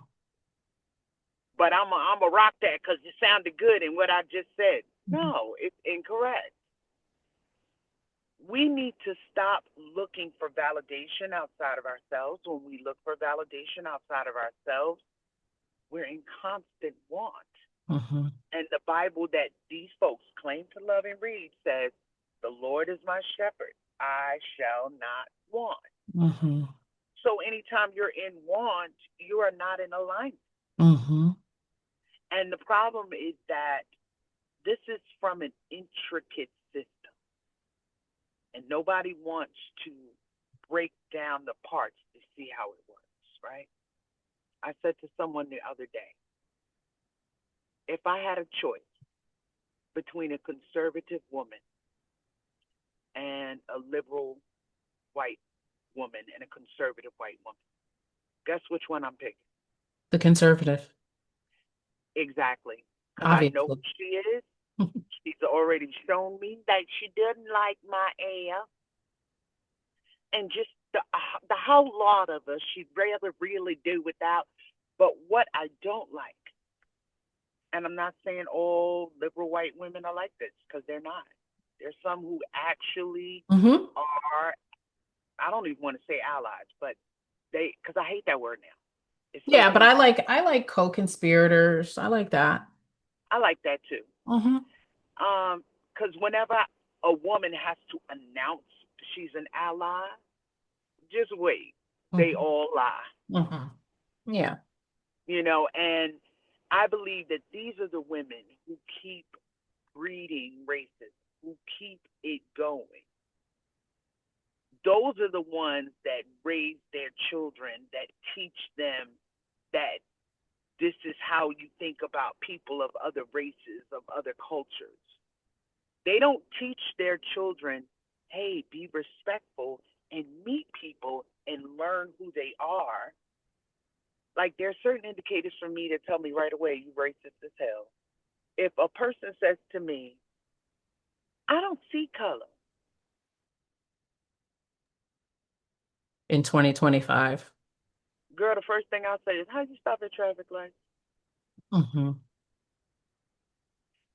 Speaker 2: But I'm a rock that because it sounded good in what I just said. No, it's incorrect. We need to stop looking for validation outside of ourselves. When we look for validation outside of ourselves, we're in constant want.
Speaker 1: Mm-hmm.
Speaker 2: And the Bible that these folks claim to love and read says, "The Lord is my shepherd, I shall not want."
Speaker 1: Mm-hmm.
Speaker 2: So anytime you're in want, you are not in alignment.
Speaker 1: Mm-hmm.
Speaker 2: And the problem is that this is from an intricate system, and nobody wants to break down the parts to see how it works, right? I said to someone the other day, if I had a choice between a conservative woman and a liberal white woman and a conservative white woman, guess which one I'm picking?
Speaker 1: The conservative,
Speaker 2: Exactly. Because I know
Speaker 1: obviously.
Speaker 2: who she is. She's already shown me that she doesn't like my hair, and just the whole lot of us, she'd rather really do without. But what I don't like, and I'm not saying all liberal white women are like this, because they're not. There's some who actually
Speaker 1: Hmm.
Speaker 2: are, I don't even want to say allies, but because I hate that word now. It's so
Speaker 1: Yeah, but
Speaker 2: painful.
Speaker 1: I like co-conspirators. I like that.
Speaker 2: I like that too.
Speaker 1: Hmm.
Speaker 2: Because whenever a woman has to announce she's an ally, just wait. They
Speaker 1: Hmm.
Speaker 2: all lie,
Speaker 1: Hmm. Yeah.
Speaker 2: and I believe that these are the women who keep breeding racism, who keep it going. Those are the ones that raise their children, that teach them that this is how you think about people of other races, of other cultures. They don't teach their children, hey, be respectful and meet people and learn who they are. Like, there are certain indicators for me that tell me right away, you racist as hell. If a person says to me, I don't see color,
Speaker 1: In 2025.
Speaker 2: girl, the first thing I'll say is, how you stop at traffic lights?
Speaker 1: Hmm.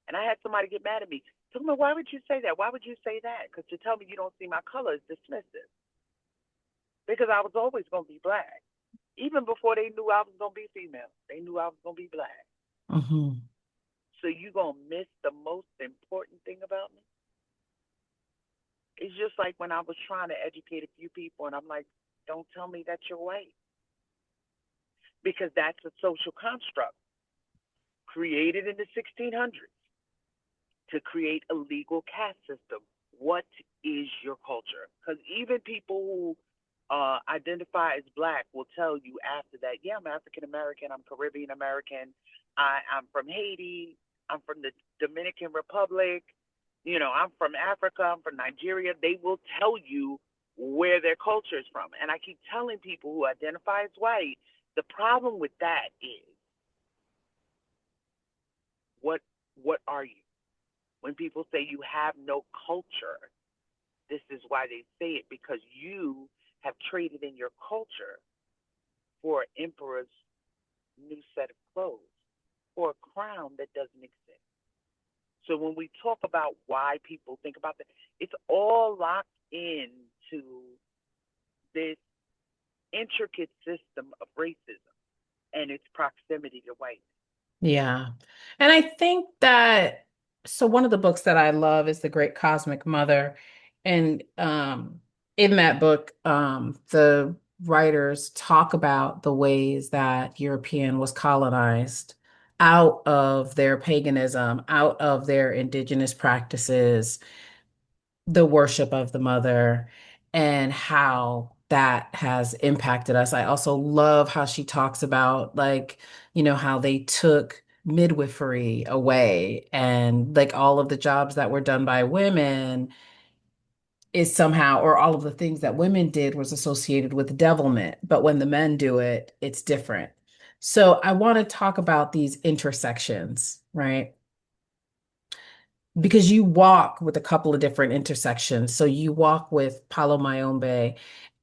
Speaker 2: And I had somebody get mad at me. Tell me, why would you say that? Why would you say that? Because to tell me you don't see my color is dismissive. Because I was always going to be black. Even before they knew I was going to be female, they knew I was going to be black.
Speaker 1: Hmm.
Speaker 2: So you going to miss the most important thing about me? It's just like when I was trying to educate a few people, and I'm like, don't tell me that you're white. Because that's a social construct created in the 1600s to create a legal caste system. What is your culture? Because even people who identify as black will tell you after that, yeah, I'm African American, I'm Caribbean American, I'm from Haiti, I'm from the Dominican Republic, I'm from Africa, I'm from Nigeria. They will tell you where their culture is from. And I keep telling people who identify as white, the problem with that is what what are you? When people say you have no culture, this is why they say it, because you have traded in your culture for an emperor's new set of clothes, for a crown that doesn't exist. So when we talk about why people think about that, it's all locked into this intricate system of racism and its proximity to whiteness.
Speaker 1: Yeah. And I think that so one of the books that I love is The Great Cosmic Mother. And in that book, the writers talk about the ways that European was colonized out of their paganism, out of their indigenous practices, the worship of the mother, and how that has impacted us. I also love how she talks about like, how they took midwifery away and like all of the jobs that were done by women is somehow, or all of the things that women did was associated with devilment. But when the men do it, it's different. So I want to talk about these intersections, right? Because you walk with a couple of different intersections. So you walk with Palo Mayombe.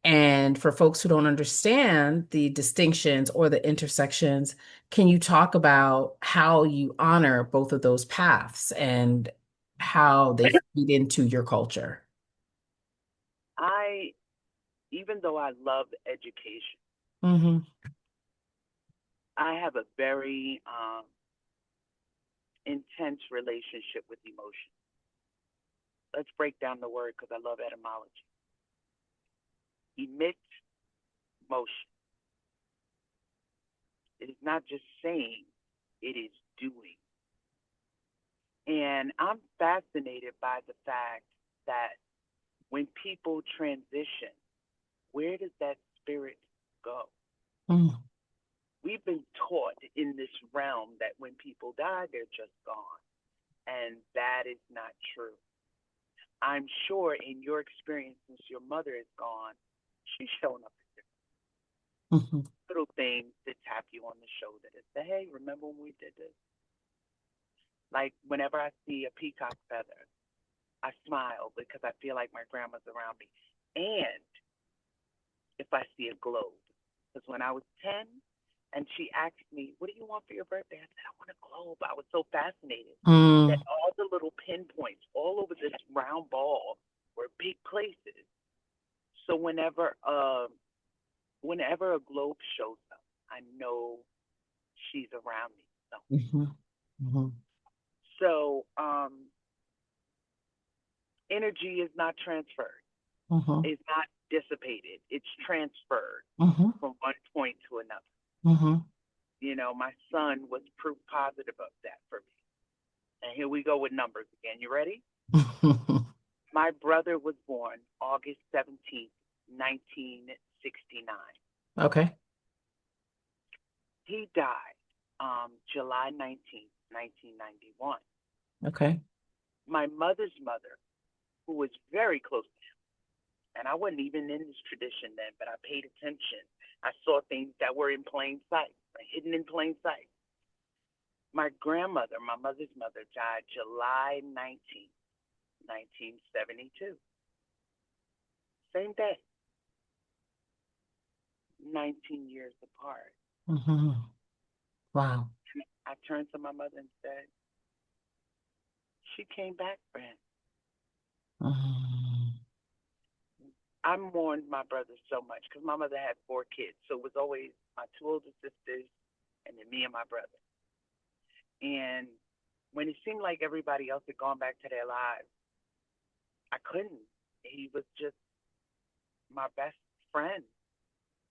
Speaker 1: And for folks who don't understand the distinctions or the intersections, can you talk about how you honor both of those paths and how they feed into your culture?
Speaker 2: I, even though I love education,
Speaker 1: Hmm.
Speaker 2: I have a very intense relationship with emotion. Let's break down the word because I love etymology. Emit motion. It is not just saying, it is doing. And I'm fascinated by the fact that when people transition, where does that spirit go?
Speaker 1: Mm.
Speaker 2: We've been taught in this realm that when people die, they're just gone. And that is not true. I'm sure in your experience, since your mother is gone, she's shown up in
Speaker 1: Hmm.
Speaker 2: little things that tap you on the shoulder that say, hey, remember when we did this? Like whenever I see a peacock feather, I smile because I feel like my grandma's around me. And if I see a globe, because when I was 10 And she asked me, "What do you want for your birthday?" I said, "I want a globe." I was so fascinated that
Speaker 1: Mm,
Speaker 2: all the little pinpoints all over this round ball were big places. So whenever a globe shows up, I know she's around me.
Speaker 1: mhm, mhm,
Speaker 2: So energy is not transferred.
Speaker 1: mhm,
Speaker 2: It's not dissipated. It's transferred
Speaker 1: mhm,
Speaker 2: from one point to another.
Speaker 1: mhm.
Speaker 2: My son was proof positive of that for me. And here we go with numbers again. You ready? My brother was born August 17th, 1969.
Speaker 1: Okay.
Speaker 2: He died July 19th, 1991.
Speaker 1: Okay.
Speaker 2: My mother's mother, who was very close to him, and I wasn't even in this tradition then, but I paid attention. I saw things that were in plain sight, like hidden in plain sight. My grandmother, my mother's mother, died July 19th, 1972. Same day, 19 years apart.
Speaker 1: Mhm. Wow.
Speaker 2: I turned to my mother and said, she came back for him.
Speaker 1: Mhm.
Speaker 2: I mourned my brother so much because my mother had 4 kids. So it was always my 2 older sisters and then me and my brother. And when it seemed like everybody else had gone back to their lives, I couldn't. He was just my best friend.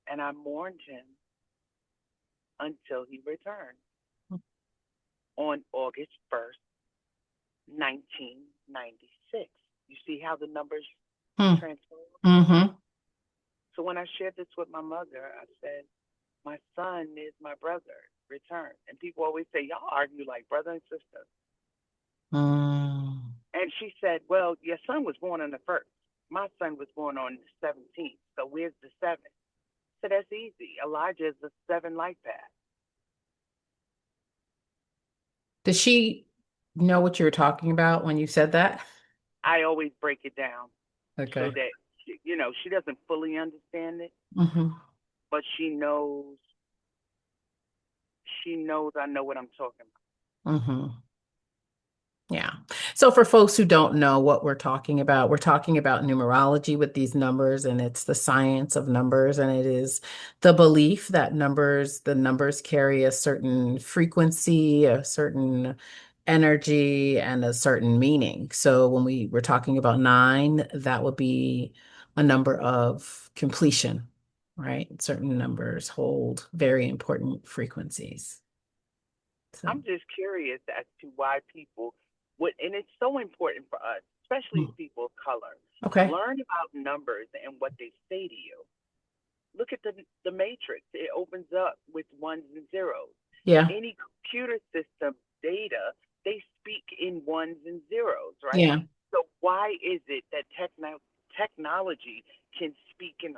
Speaker 2: And I mourned him until he returned on August 1st, 1996. You see how the numbers
Speaker 1: Hmm.
Speaker 2: transform?
Speaker 1: Mhm.
Speaker 2: So when I shared this with my mother, I said, my son is my brother, return. And people always say, y'all argue like brother and sister.
Speaker 1: Mm.
Speaker 2: And she said, well, your son was born on the 1st. My son was born on the 17th. So where's the 7th? So that's easy. Elijah is the 7 life path.
Speaker 1: Did she know what you were talking about when you said that?
Speaker 2: I always break it down so
Speaker 1: Okay.
Speaker 2: that, she doesn't fully understand it,
Speaker 1: Hmm.
Speaker 2: but she knows I know what I'm talking
Speaker 1: Hmm. Yeah. So for folks who don't know what we're talking about numerology with these numbers, and it's the science of numbers, and it is the belief that the numbers carry a certain frequency, a certain energy, and a certain meaning. So when we were talking about nine, that would be a number of completion, right? Certain numbers hold very important frequencies. So,
Speaker 2: I'm just curious as to why people would, and it's so important for us, especially
Speaker 1: hmm.
Speaker 2: as people of color,
Speaker 1: Okay.
Speaker 2: learn about numbers and what they say to you. Look at the matrix. It opens up with ones and zeros.
Speaker 1: Yeah.
Speaker 2: Any computer system data, they speak in ones and zeros, right?
Speaker 1: Yeah.
Speaker 2: So why is it that technology can speak in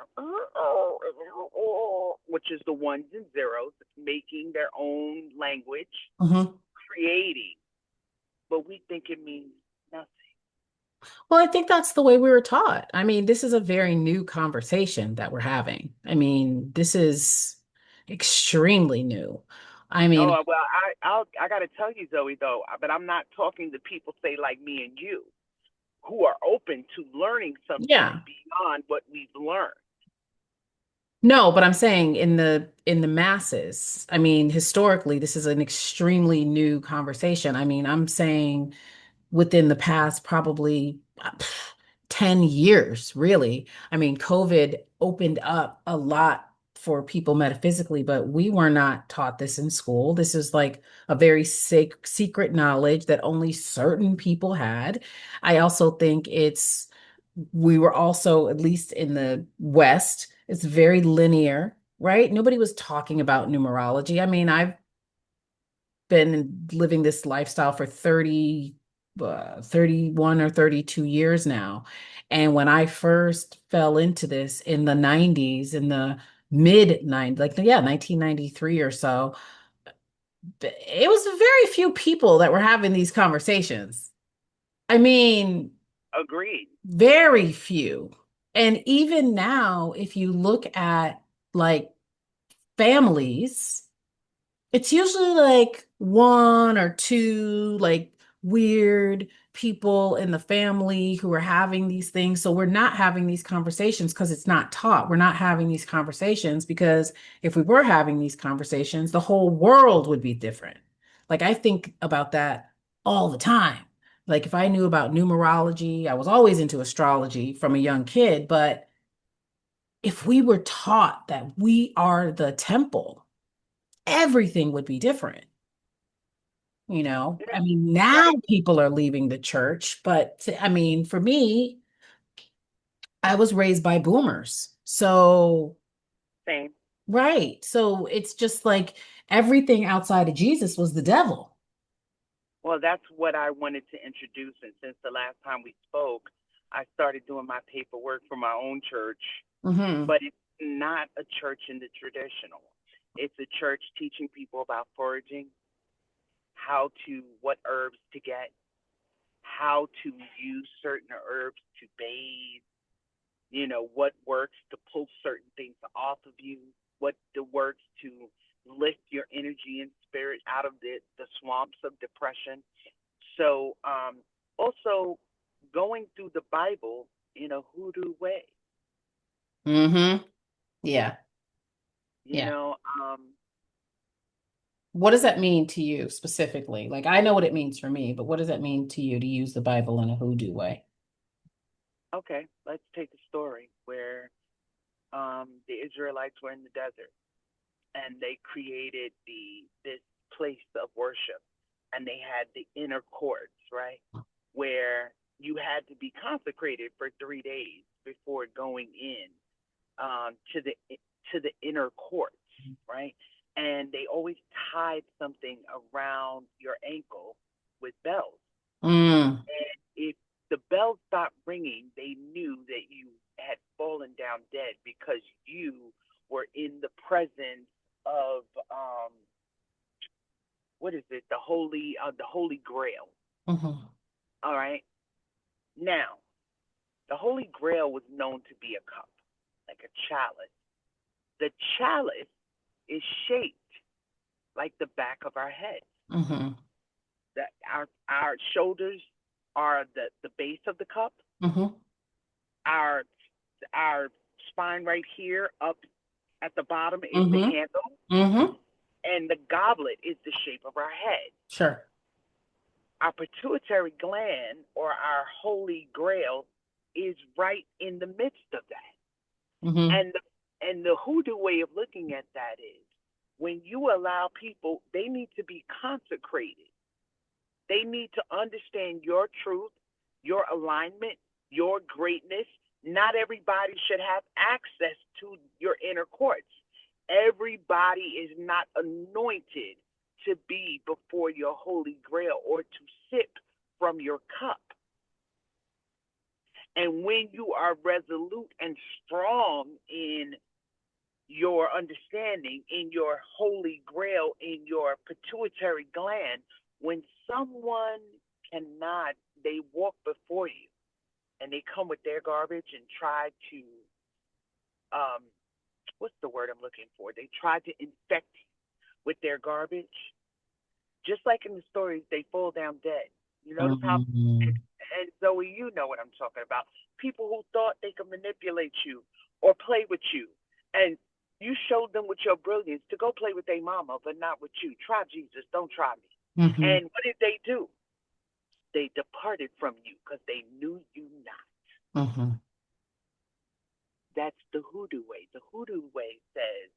Speaker 2: which is the ones and zeros, making their own language,
Speaker 1: Mhm.
Speaker 2: creating, but we think it means nothing.
Speaker 1: Well, I think that's the way we were taught. I mean, this is a very new conversation that we're having. I mean, this is extremely new. I mean,
Speaker 2: Oh well, I gotta tell you, Zoe, though, but I'm not talking to people say like me and you who are open to learning something
Speaker 1: yeah.
Speaker 2: beyond what we've learned.
Speaker 1: No, but I'm saying in the masses, I mean, historically, this is an extremely new conversation. I mean, I'm saying within the past probably 10 years, really. I mean, COVID opened up a lot for people metaphysically, but we were not taught this in school. This is like a very secret knowledge that only certain people had. I also think we were also, at least in the West, it's very linear, right? Nobody was talking about numerology. I mean, I've been living this lifestyle for 31 or 32 years now. And when I first fell into this in the 90s, in the mid 90s, like, yeah, 1993 or so, it was very few people that were having these conversations. I mean,
Speaker 2: Agreed.
Speaker 1: very few. And even now, if you look at like families, It's usually like one or two like weird people in the family who are having these things. So we're not having these conversations because it's not taught. We're not having these conversations because if we were having these conversations, the whole world would be different. Like I think about that all the time. Like if I knew about numerology, I was always into astrology from a young kid, but if we were taught that we are the temple, everything would be different.
Speaker 2: Yeah,
Speaker 1: I mean, now
Speaker 2: right.
Speaker 1: people are leaving the church, but I mean, for me, I was raised by boomers. So,
Speaker 2: Same.
Speaker 1: right. So it's just like everything outside of Jesus was the devil.
Speaker 2: Well, that's what I wanted to introduce. And since the last time we spoke, I started doing my paperwork for my own church,
Speaker 1: Hmm.
Speaker 2: but it's not a church in the traditional. It's a church teaching people about foraging, what herbs to get, how to use certain herbs to bathe, what works to pull certain things off of you, what works to lift your energy and spirit out of the swamps of depression. So, also going through the Bible in a hoodoo way,
Speaker 1: Hmm. Yeah.
Speaker 2: you
Speaker 1: Yeah.
Speaker 2: know,
Speaker 1: What does that mean to you specifically? Like, I know what it means for me, but what does that mean to you to use the Bible in a hoodoo way?
Speaker 2: okay, let's take a story where the Israelites were in the desert and they created this place of worship, and they had the inner courts, right, where you had to be consecrated for 3 days before going in to the inner courts, right? And they always tied something around your ankle with bells.
Speaker 1: Mm,
Speaker 2: And if the bells stopped ringing, they knew that you had fallen down dead because you were in the presence of what is it? The Holy Grail.
Speaker 1: hmm.
Speaker 2: All right. Now, the Holy Grail was known to be a cup, like a chalice. The chalice is shaped like the back of our head.
Speaker 1: Hmm.
Speaker 2: That our shoulders are the base of the cup.
Speaker 1: Hmm.
Speaker 2: Our our spine right here up at the bottom is the
Speaker 1: Hmm.
Speaker 2: handle,
Speaker 1: Hmm.
Speaker 2: and the goblet is the shape of our head.
Speaker 1: Sure.
Speaker 2: Our pituitary gland, or our holy grail, is right in the midst of that.
Speaker 1: Hmm.
Speaker 2: And the hoodoo way of looking at that is when you allow people, they need to be consecrated. They need to understand your truth, your alignment, your greatness. Not everybody should have access to your inner courts. Everybody is not anointed to be before your holy grail or to sip from your cup. And when you are resolute and strong in your understanding, in your holy grail, in your pituitary gland, when someone cannot, they walk before you and they come with their garbage and try to, um, what's the word I'm looking for? They try to infect you with their garbage. Just like in the stories, they fall down dead. You notice how,
Speaker 1: Hmm.
Speaker 2: and Zoe, you know what I'm talking about. People who thought they could manipulate you or play with you, and you showed them with your brilliance to go play with their mama, but not with you. Try Jesus, don't try me.
Speaker 1: Hmm.
Speaker 2: And what did they do? They departed from you because they knew you not.
Speaker 1: Hmm.
Speaker 2: That's the hoodoo way. The hoodoo way says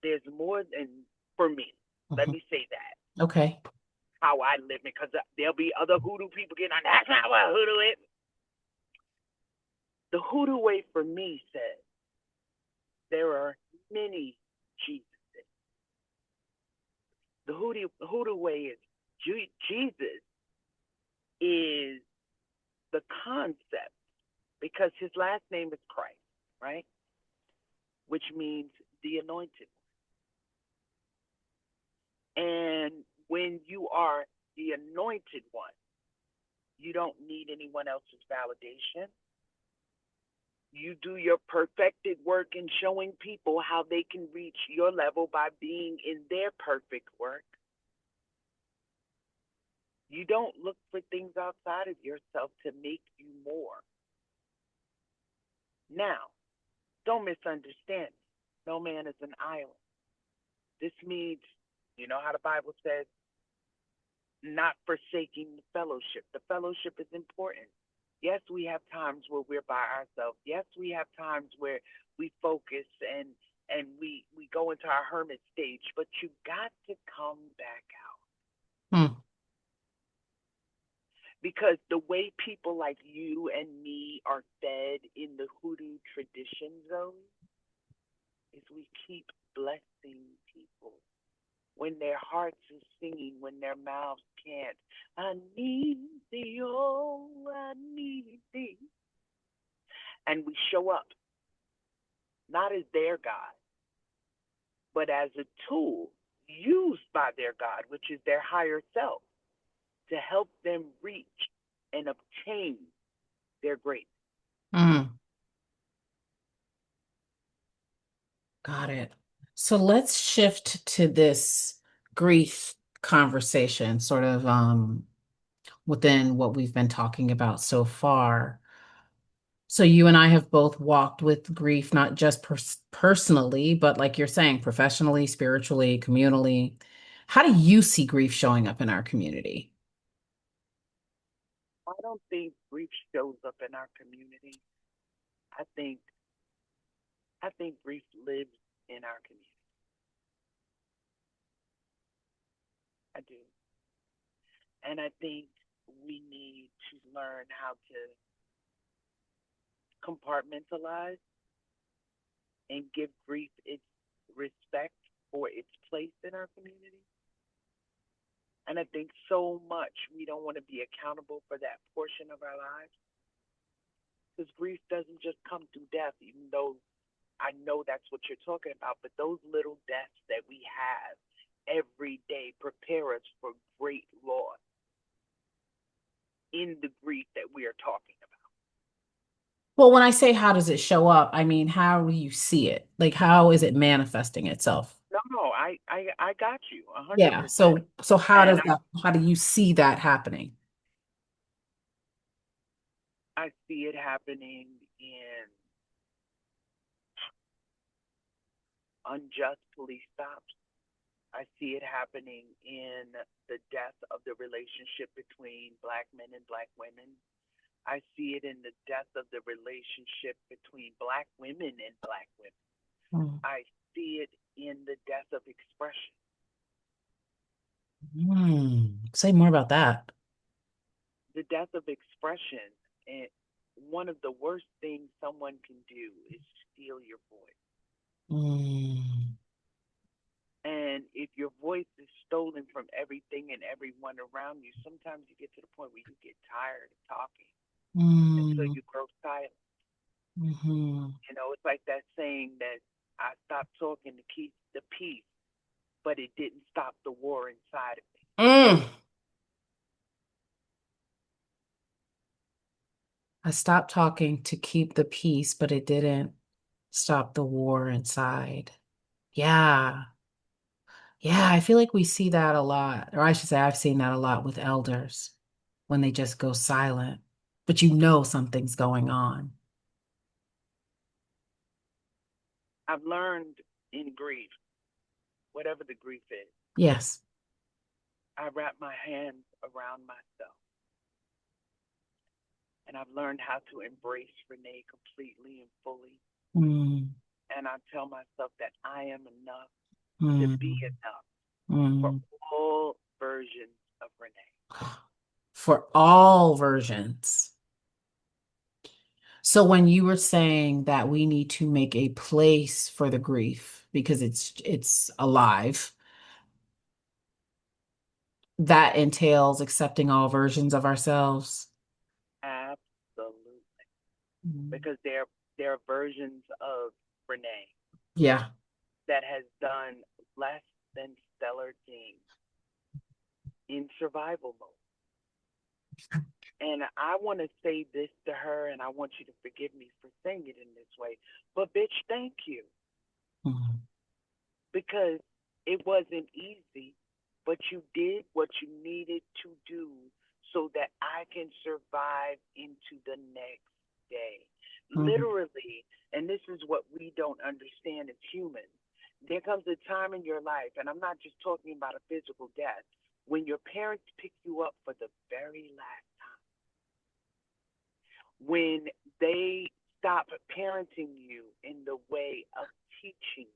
Speaker 2: there's more than, for me. Let
Speaker 1: Hmm.
Speaker 2: me say that
Speaker 1: Okay.
Speaker 2: how I live it, because there'll be other hoodoo people getting on. That's not what hoodoo is. The hoodoo way for me says there are many Jesus. The hoodoo way is Jesus is the concept because his last name is Christ, right? Which means the anointed one. And when you are the anointed one, you don't need anyone else's validation. You do your perfected work in showing people how they can reach your level by being in their perfect work. You don't look for things outside of yourself to make you more. Now, don't misunderstand me. No man is an island. This means, you know how the Bible says, not forsaking the fellowship. The fellowship is important. Yes, we have times where we're by ourselves. Yes, we have times where we focus and we go into our hermit stage, but you got to come back out.
Speaker 1: Hmm.
Speaker 2: Because the way people like you and me are fed in the Hoodoo tradition zone is we keep blessing people when their hearts is singing, when their mouths can't. I need thee, oh, I need thee. And we show up, not as their God, but as a tool used by their God, which is their higher self, to help them reach and obtain their greatness.
Speaker 1: Mm. Got it. So let's shift to this grief conversation, sort of within what we've been talking about so far. So you and I have both walked with grief, not just personally, but like you're saying, professionally, spiritually, communally. How do you see grief showing up in our community?
Speaker 2: I don't think grief shows up in our community. I think I think grief lives in our community. I do. And I think we need to learn how to compartmentalize and give grief its respect for its place in our community. And I think so much we don't want to be accountable for that portion of our lives because grief doesn't just come through death, even though I know that's what you're talking about. But those little deaths that we have every day prepare us for great loss in the grief that we are talking about.
Speaker 1: Well, when I say how does it show up, I mean, how do you see it? Like, how is it manifesting itself?
Speaker 2: No, I got you 100%.
Speaker 1: Yeah. So how
Speaker 2: And
Speaker 1: does that, how do you see that happening?
Speaker 2: I see it happening in unjust police stops. I see it happening in the death of the relationship between black men and black women. I see it in the death of the relationship between black women and black women.
Speaker 1: Mm.
Speaker 2: I see it in the death of expression.
Speaker 1: Say more about that.
Speaker 2: The death of expression, and one of the worst things someone can do is steal your voice.
Speaker 1: Mm.
Speaker 2: And if your voice is stolen from everything and everyone around you, sometimes you get to the point where you get tired of talking. And so
Speaker 1: Mm.
Speaker 2: you grow silent.
Speaker 1: Hmm.
Speaker 2: You know, it's like that saying that I stopped talking to keep the peace, but it didn't stop the war inside of me.
Speaker 1: Mm. I stopped talking to keep the peace, but it didn't stop the war inside. Yeah. Yeah, I feel like we see that a lot, or I should say, I've seen that a lot with elders when they just go silent, but you know something's going on.
Speaker 2: I've learned in grief, whatever the grief is,
Speaker 1: Yes.
Speaker 2: I wrap my hands around myself. And I've learned how to embrace Renee completely and fully.
Speaker 1: Mm.
Speaker 2: And I tell myself that I am enough to be
Speaker 1: Mm.
Speaker 2: enough for
Speaker 1: Mm.
Speaker 2: all versions of Renee.
Speaker 1: For all versions. So when you were saying that we need to make a place for the grief because it's alive, that entails accepting all versions of ourselves.
Speaker 2: Absolutely.
Speaker 1: Mm.
Speaker 2: Because there are versions of Renee
Speaker 1: Yeah.
Speaker 2: that has done less than stellar things in survival mode. And I want to say this to her, and I want you to forgive me for saying it in this way. But, bitch, thank you.
Speaker 1: Mhm.
Speaker 2: Because it wasn't easy, but you did what you needed to do so that I can survive into the next day.
Speaker 1: Mhm.
Speaker 2: Literally, and this is what we don't understand as humans. There comes a time in your life, and I'm not just talking about a physical death, when your parents pick you up for the very last time, when they stop parenting you in the way of teaching,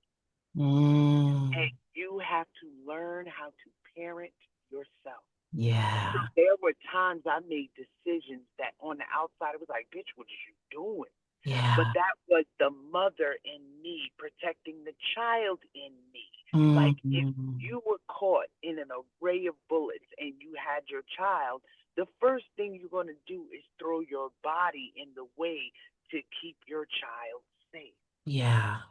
Speaker 2: and
Speaker 1: Mm.
Speaker 2: you have to learn how to parent yourself. So
Speaker 1: Yeah.
Speaker 2: there were times I made decisions that on the outside it was like, bitch, what is you doing? But
Speaker 1: Yeah.
Speaker 2: that was the mother in me protecting the child in me. Like if
Speaker 1: Mhm.
Speaker 2: you were caught in an array of bullets and you had your child, the first thing you're going to do is throw your body in the way to keep your child safe.
Speaker 1: Yeah.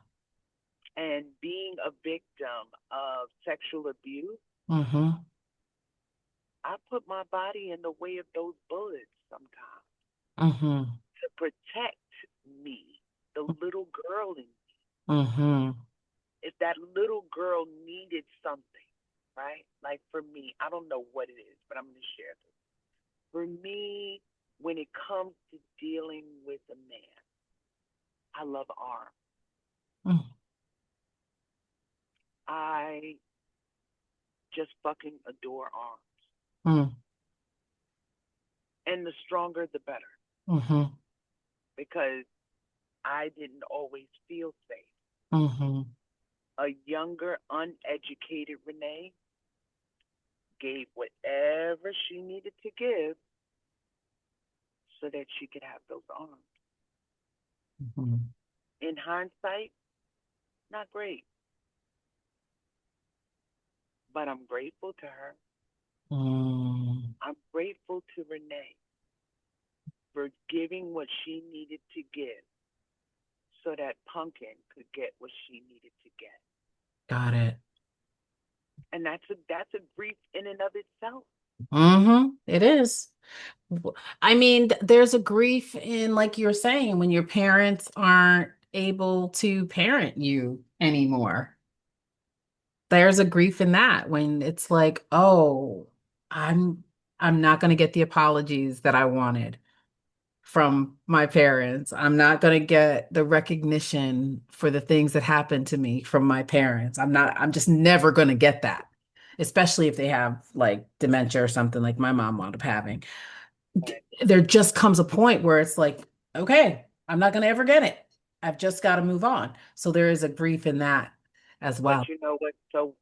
Speaker 2: And being a victim of sexual abuse,
Speaker 1: Mhm.
Speaker 2: I put my body in the way of those bullets sometimes
Speaker 1: Mhm.
Speaker 2: to protect me, the little girl in me.
Speaker 1: Mhm.
Speaker 2: If that little girl needed something, right? Like for me, I don't know what it is, but I'm going to share this. For me, when it comes to dealing with a man, I love arms.
Speaker 1: Mhm.
Speaker 2: I just fucking adore arms.
Speaker 1: Mhm.
Speaker 2: And the stronger, the better,
Speaker 1: Mhm.
Speaker 2: because I didn't always feel safe.
Speaker 1: Mhm.
Speaker 2: A younger, uneducated Renee gave whatever she needed to give so that she could have those arms.
Speaker 1: Mhm.
Speaker 2: In hindsight, not great, but I'm grateful to her.
Speaker 1: Mhm.
Speaker 2: I'm grateful to Renee for giving what she needed to give so that Pumpkin could get what she needed to get.
Speaker 1: Got it.
Speaker 2: And that's a grief in and of itself.
Speaker 1: It is. I mean, there's a grief in, like you're saying, when your parents aren't able to parent you anymore. There's a grief in that when it's like, oh, I'm I'm not going to get the apologies that I wanted from my parents. I'm not going to get the recognition for the things that happened to me from my parents. I'm just never going to get that, especially if they have like dementia or something like my mom wound up having.
Speaker 2: Right.
Speaker 1: There just comes a point where it's like, okay, I'm not going to ever get it. I've just got to move on. So there is a grief in that as
Speaker 2: But
Speaker 1: well.
Speaker 2: you know what's so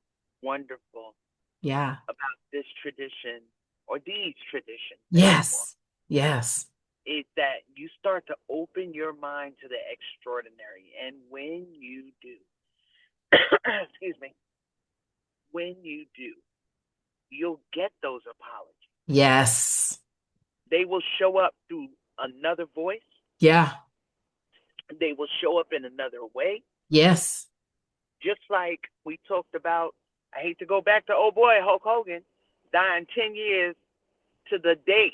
Speaker 2: wonderful
Speaker 1: Yeah.
Speaker 2: about this tradition, or these traditions anymore,
Speaker 1: Yes. Yes.
Speaker 2: is that you start to open your mind to the extraordinary. And when you do, excuse me, when you do, you'll get those apologies.
Speaker 1: Yes.
Speaker 2: They will show up through another voice,
Speaker 1: Yeah.
Speaker 2: they will show up in another way.
Speaker 1: Yes.
Speaker 2: Just like we talked about, I hate to go back to oh boy, Hulk Hogan, dying 10 years to the day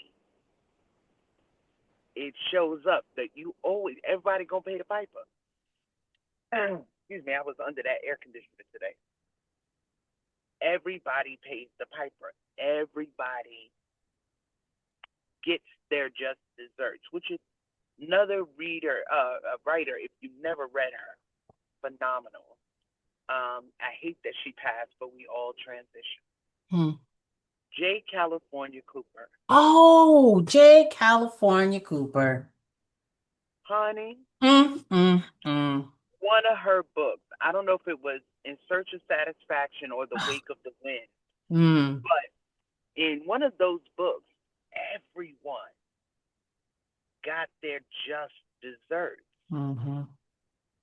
Speaker 2: it shows up that you always, everybody gonna pay the piper. Excuse me, I was under that air conditioner today. Everybody pays the piper. Everybody gets their just desserts, which is another writer. If you've never read her, phenomenal. I hate that she passed, but we all transition.
Speaker 1: Hmm.
Speaker 2: J. California Cooper,
Speaker 1: Oh, J. California Cooper.
Speaker 2: honey,
Speaker 1: Mm.
Speaker 2: one of her books. I don't know if it was In Search of Satisfaction or The Wake of the Wind,
Speaker 1: Mm.
Speaker 2: but in one of those books, everyone got their just desserts,
Speaker 1: Mm-hmm.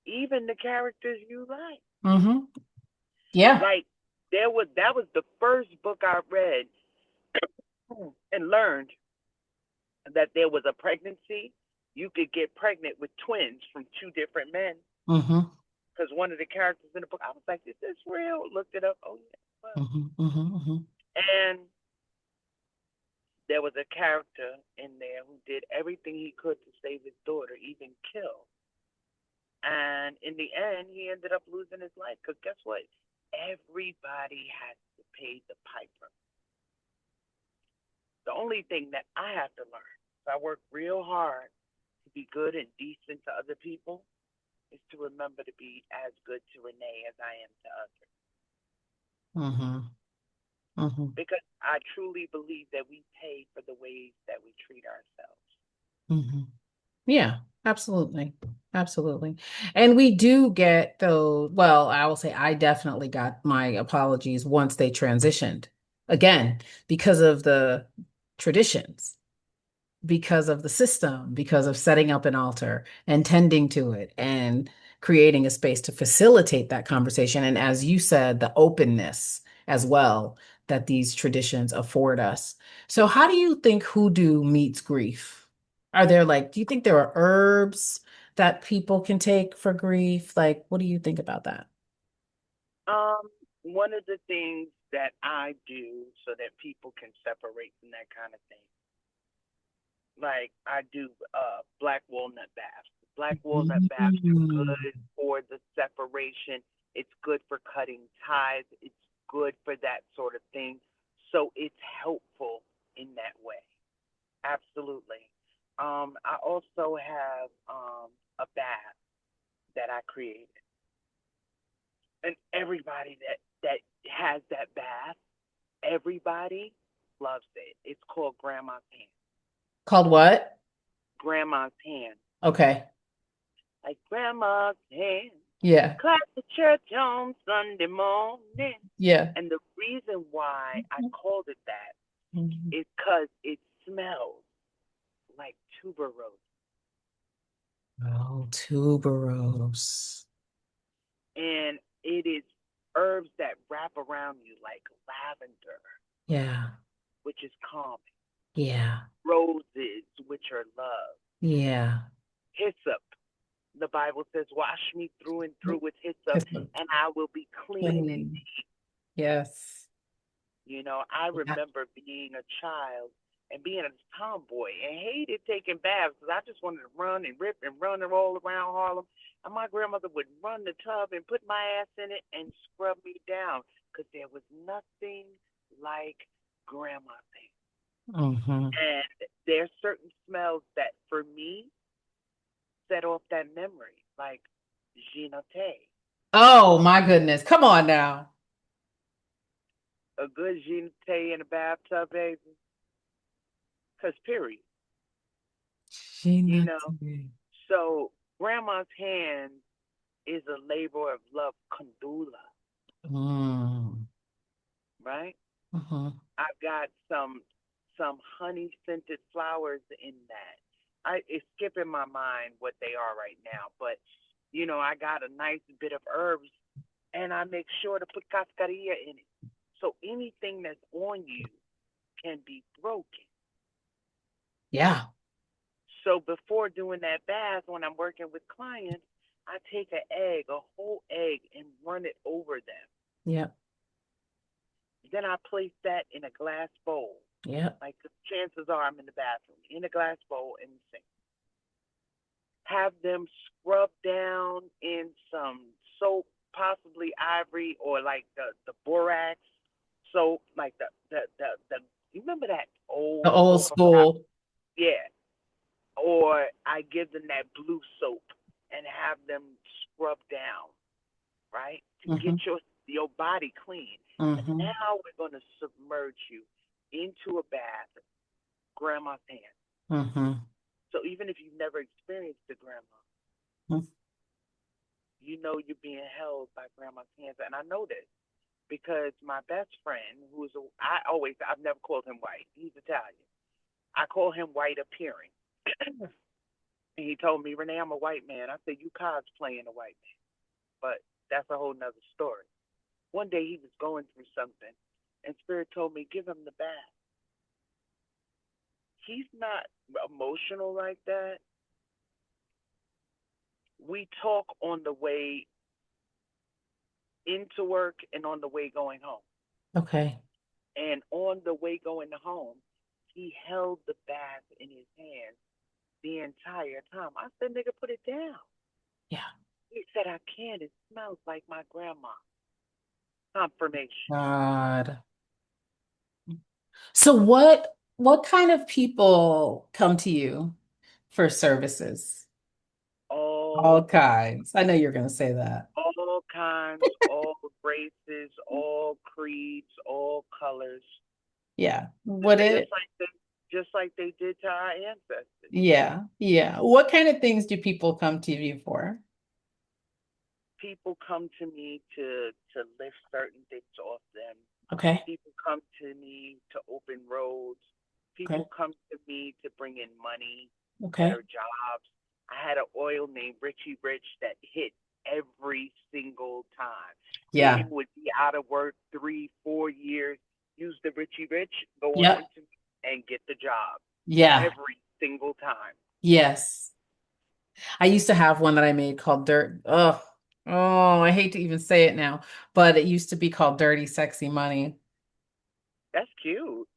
Speaker 2: even the characters you like.
Speaker 1: Mm-hmm. Yeah.
Speaker 2: Like that was the first book I read and learned that there was a pregnancy. You could get pregnant with twins from two different men.
Speaker 1: Mm-hmm.
Speaker 2: Because one of the characters in the book, I was like, "Is this real?" Looked it up. Oh yeah, well.
Speaker 1: Mm-hmm. Mm-hmm. Mm-hmm.
Speaker 2: And there was a character in there who did everything he could to save his daughter, even kill. And in the end, he ended up losing his life. Because guess what? Everybody has to pay the piper. The only thing that I have to learn, if I work real hard to be good and decent to other people, is to remember to be as good to Renee as I am to others.
Speaker 1: Mm-hmm. Mm-hmm.
Speaker 2: Because I truly believe that we pay for the ways that we treat ourselves.
Speaker 1: Mm-hmm. Yeah, absolutely. Absolutely. And we do get those, well, I will say I definitely got my apologies once they transitioned. Again, because of the traditions, because of the system, because of setting up an altar and tending to it and creating a space to facilitate that conversation. And as you said, the openness as well that these traditions afford us. So, how do you think hoodoo meets grief? Are there like, do you think there are herbs that people can take for grief? Like, what do you think about that?
Speaker 2: One of the things that I do so that people can separate from that kind of thing, like I do black walnut baths. Black walnut baths are
Speaker 1: Mm.
Speaker 2: good for the separation. It's good for cutting ties. It's good for that sort of thing. So it's helpful in that way. Absolutely. I also have a bath that I created, and everybody that has that bath, everybody loves it. It's called Grandma's Hand.
Speaker 1: Called what?
Speaker 2: Grandma's Hand.
Speaker 1: Okay.
Speaker 2: Like Grandma's Hand.
Speaker 1: Yeah.
Speaker 2: Clap the church on Sunday morning.
Speaker 1: Yeah.
Speaker 2: And the reason why I called it that
Speaker 1: Mhm.
Speaker 2: is because it smells like tuberose.
Speaker 1: Oh, tuberose.
Speaker 2: And it is herbs that wrap around you like lavender,
Speaker 1: Yeah.
Speaker 2: which is calming,
Speaker 1: Yeah.
Speaker 2: roses, which are love,
Speaker 1: Yeah.
Speaker 2: hyssop. The Bible says, wash me through and through with hyssop,
Speaker 1: Kiss them.
Speaker 2: and I will be clean
Speaker 1: Clean.
Speaker 2: indeed.
Speaker 1: Yes.
Speaker 2: You know, I
Speaker 1: Yeah.
Speaker 2: remember being a child and being a tomboy and hated taking baths because I just wanted to run and rip and run and roll around Harlem. And my grandmother would run the tub and put my ass in it and scrub me down because there was nothing like grandma's thing.
Speaker 1: Mm-hmm.
Speaker 2: And there's certain smells that, for me, set off that memory, like Ginote.
Speaker 1: Oh my goodness. Come on now.
Speaker 2: A good Ginote in a bathtub, baby. Because, period. You
Speaker 1: Sheena
Speaker 2: know,
Speaker 1: T.
Speaker 2: so grandma's hand is a labor of love, kandula,
Speaker 1: Mm.
Speaker 2: right?
Speaker 1: Mm-hmm.
Speaker 2: I've got some honey scented flowers in that. It's skipping my mind what they are right now, but you know, I got a nice bit of herbs and I make sure to put cascarilla in it. So anything that's on you can be broken.
Speaker 1: Yeah.
Speaker 2: So before doing that bath, when I'm working with clients, I take an egg, a whole egg, and run it over them.
Speaker 1: Yeah.
Speaker 2: Then I place that in a glass bowl.
Speaker 1: Yeah.
Speaker 2: Like the chances are I'm in the bathroom, in a glass bowl in the sink. Have them scrub down in some soap, possibly ivory or like the borax soap, like the you remember that
Speaker 1: The
Speaker 2: old
Speaker 1: old
Speaker 2: soap about,
Speaker 1: school.
Speaker 2: yeah. Or I give them that blue soap and have them scrub down, right? To get
Speaker 1: Mm-hmm.
Speaker 2: your body clean. And
Speaker 1: Mm-hmm.
Speaker 2: now we're gonna submerge you into a bath, grandma's hand.
Speaker 1: Mm-hmm.
Speaker 2: So even if you've never experienced the grandma, you know you're being held by grandma's hands. And I know this because my best friend, I've never called him white. He's Italian. I call him white appearing. And he told me, Renee, I'm a white man. I said, you cosplaying a white man. But that's a whole nother story. One day he was going through something, and Spirit told me, give him the bath. He's not emotional like that. We talk on the way into work and on the way going home.
Speaker 1: Okay.
Speaker 2: And on the way going home, he held the bath in his hand the entire time. I said, nigga, put it down.
Speaker 1: Yeah.
Speaker 2: He said, I can't. It smells like my grandma. Confirmation.
Speaker 1: God. So what kind of people come to you for services?
Speaker 2: All
Speaker 1: All kinds. I know you're going to say that.
Speaker 2: all kinds, all races, all creeds, all colors.
Speaker 1: Yeah. What
Speaker 2: Just
Speaker 1: it
Speaker 2: like they did to our ancestors.
Speaker 1: Yeah. Yeah. What kind of things do people come to you for?
Speaker 2: People come to me to lift certain things off them.
Speaker 1: Okay.
Speaker 2: People come to me to open roads.
Speaker 1: Okay.
Speaker 2: People come to me to bring in money,
Speaker 1: Okay.
Speaker 2: better jobs. I had an oil named Richie Rich that hit every single time.
Speaker 1: Yeah.
Speaker 2: People would be out of work 3, 4 years, use the Richie Rich, go on
Speaker 1: Yep.
Speaker 2: interview, and get the job
Speaker 1: Yeah.
Speaker 2: every single time.
Speaker 1: Yes. I used to have one that I made called Dirt. Oh, I hate to even say it now, but it used to be called Dirty Sexy Money.
Speaker 2: That's cute.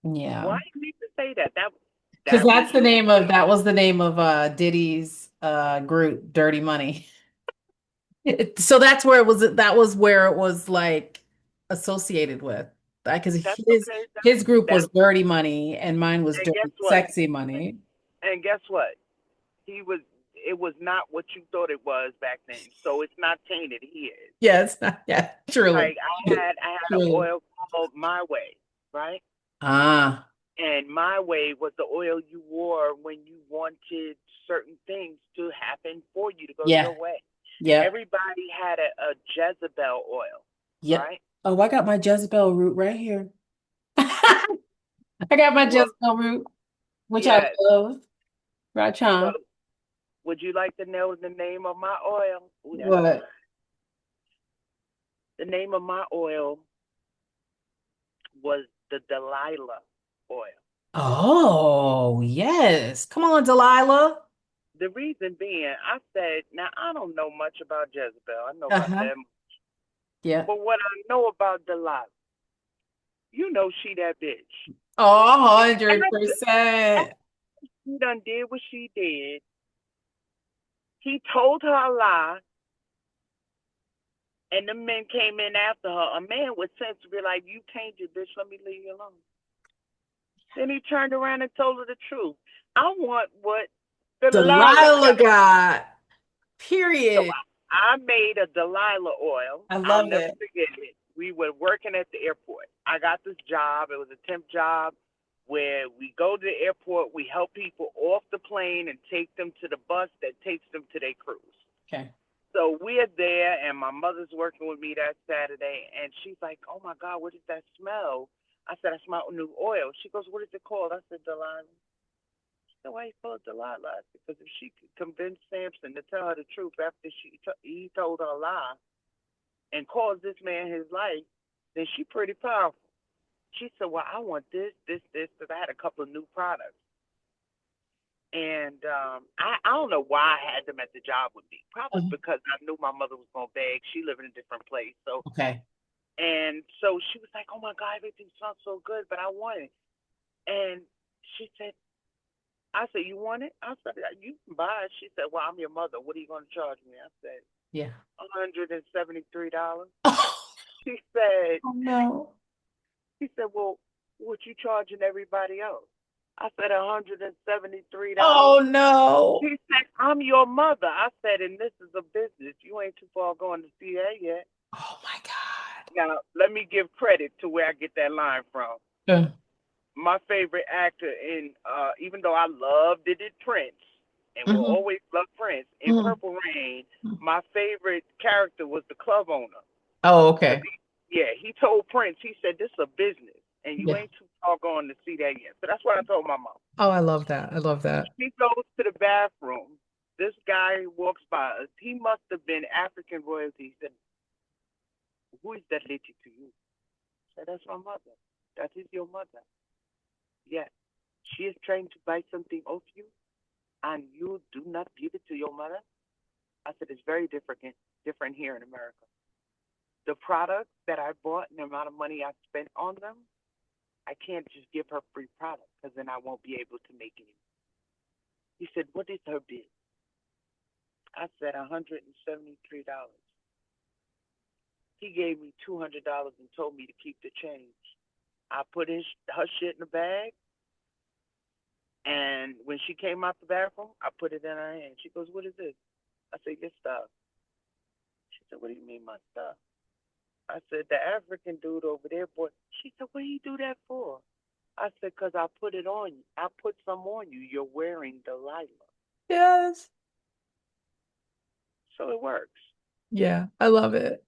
Speaker 1: Yeah.
Speaker 2: Why do you need to say that?
Speaker 1: Because
Speaker 2: That was your
Speaker 1: that was the name of Diddy's group, Dirty Money. So that was where it was like associated with. Because
Speaker 2: that's okay.
Speaker 1: his group
Speaker 2: That
Speaker 1: was Dirty Money and mine was
Speaker 2: and guess
Speaker 1: Dirty
Speaker 2: what?
Speaker 1: Sexy Money.
Speaker 2: And guess what? He was. It was not what you thought it was back then. So it's not tainted. He is.
Speaker 1: Yeah, it's not, yeah, truly.
Speaker 2: Like I had an
Speaker 1: Truly.
Speaker 2: oil called My Way, right?
Speaker 1: Ah,
Speaker 2: And My Way was the oil you wore when you wanted certain things to happen for you to go your
Speaker 1: yeah.
Speaker 2: way.
Speaker 1: Yep.
Speaker 2: Everybody had a Jezebel oil,
Speaker 1: Yep.
Speaker 2: right?
Speaker 1: Oh, I got my Jezebel root right here. I got my
Speaker 2: Well,
Speaker 1: Jezebel root, which I
Speaker 2: yes.
Speaker 1: love.
Speaker 2: So
Speaker 1: Rachan.
Speaker 2: would you like to know the name of my oil? Ooh, that's fine.
Speaker 1: What?
Speaker 2: The name of my oil was the Delilah oil.
Speaker 1: Oh, yes. Come on, Delilah.
Speaker 2: The reason being, I said, now I don't know much about Jezebel. I know about
Speaker 1: Uh-huh.
Speaker 2: them.
Speaker 1: Yeah.
Speaker 2: But what I know about Delilah, you know she that bitch.
Speaker 1: Oh,
Speaker 2: After,
Speaker 1: 100%.
Speaker 2: after she done did what she did, he told her a lie, and the men came in after her. A man with sense would be like, you tainted bitch, let me leave you alone. Then he turned around and told her the truth. I want what Delilah
Speaker 1: Delilah
Speaker 2: got.
Speaker 1: got.
Speaker 2: So
Speaker 1: Period.
Speaker 2: I made a Delilah oil.
Speaker 1: I
Speaker 2: I'll
Speaker 1: love
Speaker 2: never
Speaker 1: it.
Speaker 2: forget it. We were working at the airport. I got this job. It was a temp job where we go to the airport, we help people off the plane and take them to the bus that takes them to their cruise.
Speaker 1: Okay.
Speaker 2: So we're there, and my mother's working with me that Saturday, and she's like, "Oh my God, what is that smell?" I said, "I smell new oil." She goes, "What is it called?" I said, "Delilah." So why you call it Delilah? Because if she could convince Samson to tell her the truth after he told her a lie and caused this man his life, then she pretty powerful. She said, "Well, I want this, because I had a couple of new products." And I don't know why I had them at the job with me. Probably
Speaker 1: Uh,
Speaker 2: because I knew my mother was gonna beg. She lived in a different place, so
Speaker 1: Okay.
Speaker 2: and so she was like, "Oh my God, everything smells so good, but I want it." And she said, "I said, you want it?" I said, "You can buy it." She said, "Well, I'm your mother. What are you going to charge me?" I said,
Speaker 1: Yeah.
Speaker 2: $173.
Speaker 1: Oh,
Speaker 2: She said,
Speaker 1: no.
Speaker 2: "Well, what you charging everybody else?" I said, $173.
Speaker 1: Oh, no.
Speaker 2: He said, "I'm your mother." I said, "And this is a business. You ain't too far going to CA yet."
Speaker 1: Oh, my God.
Speaker 2: Now, let me give credit to where I get that line from. My favorite actor even though I loved it, Prince, and will
Speaker 1: Hmm.
Speaker 2: always love Prince, in
Speaker 1: Hmm.
Speaker 2: Purple Rain, my favorite character was the club owner.
Speaker 1: Oh,
Speaker 2: Cause
Speaker 1: okay.
Speaker 2: he told Prince, he said, "This is a business, and you
Speaker 1: Yeah.
Speaker 2: ain't too far going to see that yet." So that's what I told my mom.
Speaker 1: Oh, I love that. I love that.
Speaker 2: She goes to the bathroom. This guy walks by us. He must have been African royalty. He said, "Who is that lady to you?" I said, "That's my mother. That is your mother." "Yes. She is trying to buy something off you, and you do not give it to your mother?" I said, "It's very different here in America. The products that I bought and the amount of money I spent on them, I can't just give her free product because then I won't be able to make any. He said, what is her bid? I said $173. He gave me $200 and told me to keep the change. I put her shit in the bag, and when she came out the bathroom, I put it in her hand. She goes, "What is this?" I said, "Your stuff." She said, "What do you mean my stuff?" I said, "The African dude over there bought." She said, "What do you do that for?" I said, "Cause I put it on you. I put some on you. You're wearing Delilah,
Speaker 3: Yes.
Speaker 2: so it works."
Speaker 3: Yeah, I love it.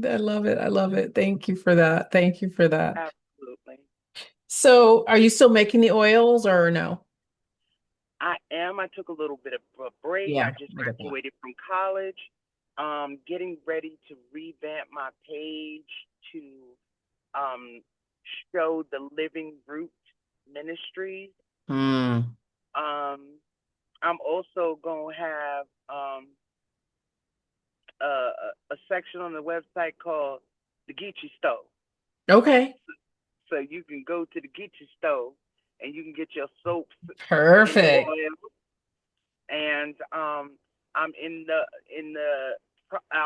Speaker 3: I love it. I love it. Thank you for that. Thank you for that.
Speaker 2: Absolutely.
Speaker 3: So, are you still making the oils or no?
Speaker 2: I am. I took a little bit of a break. I
Speaker 3: Yeah,
Speaker 2: just
Speaker 3: I get that.
Speaker 2: graduated from college. Getting ready to revamp my page to um, show the Living Root Ministries.
Speaker 3: Mm.
Speaker 2: Um, I'm also going to have a section on the website called the Geechee Stove.
Speaker 3: Okay.
Speaker 2: So you can go to the Geechee Stove and you can get your soaps and
Speaker 3: Perfect.
Speaker 2: oil. And I'm I'm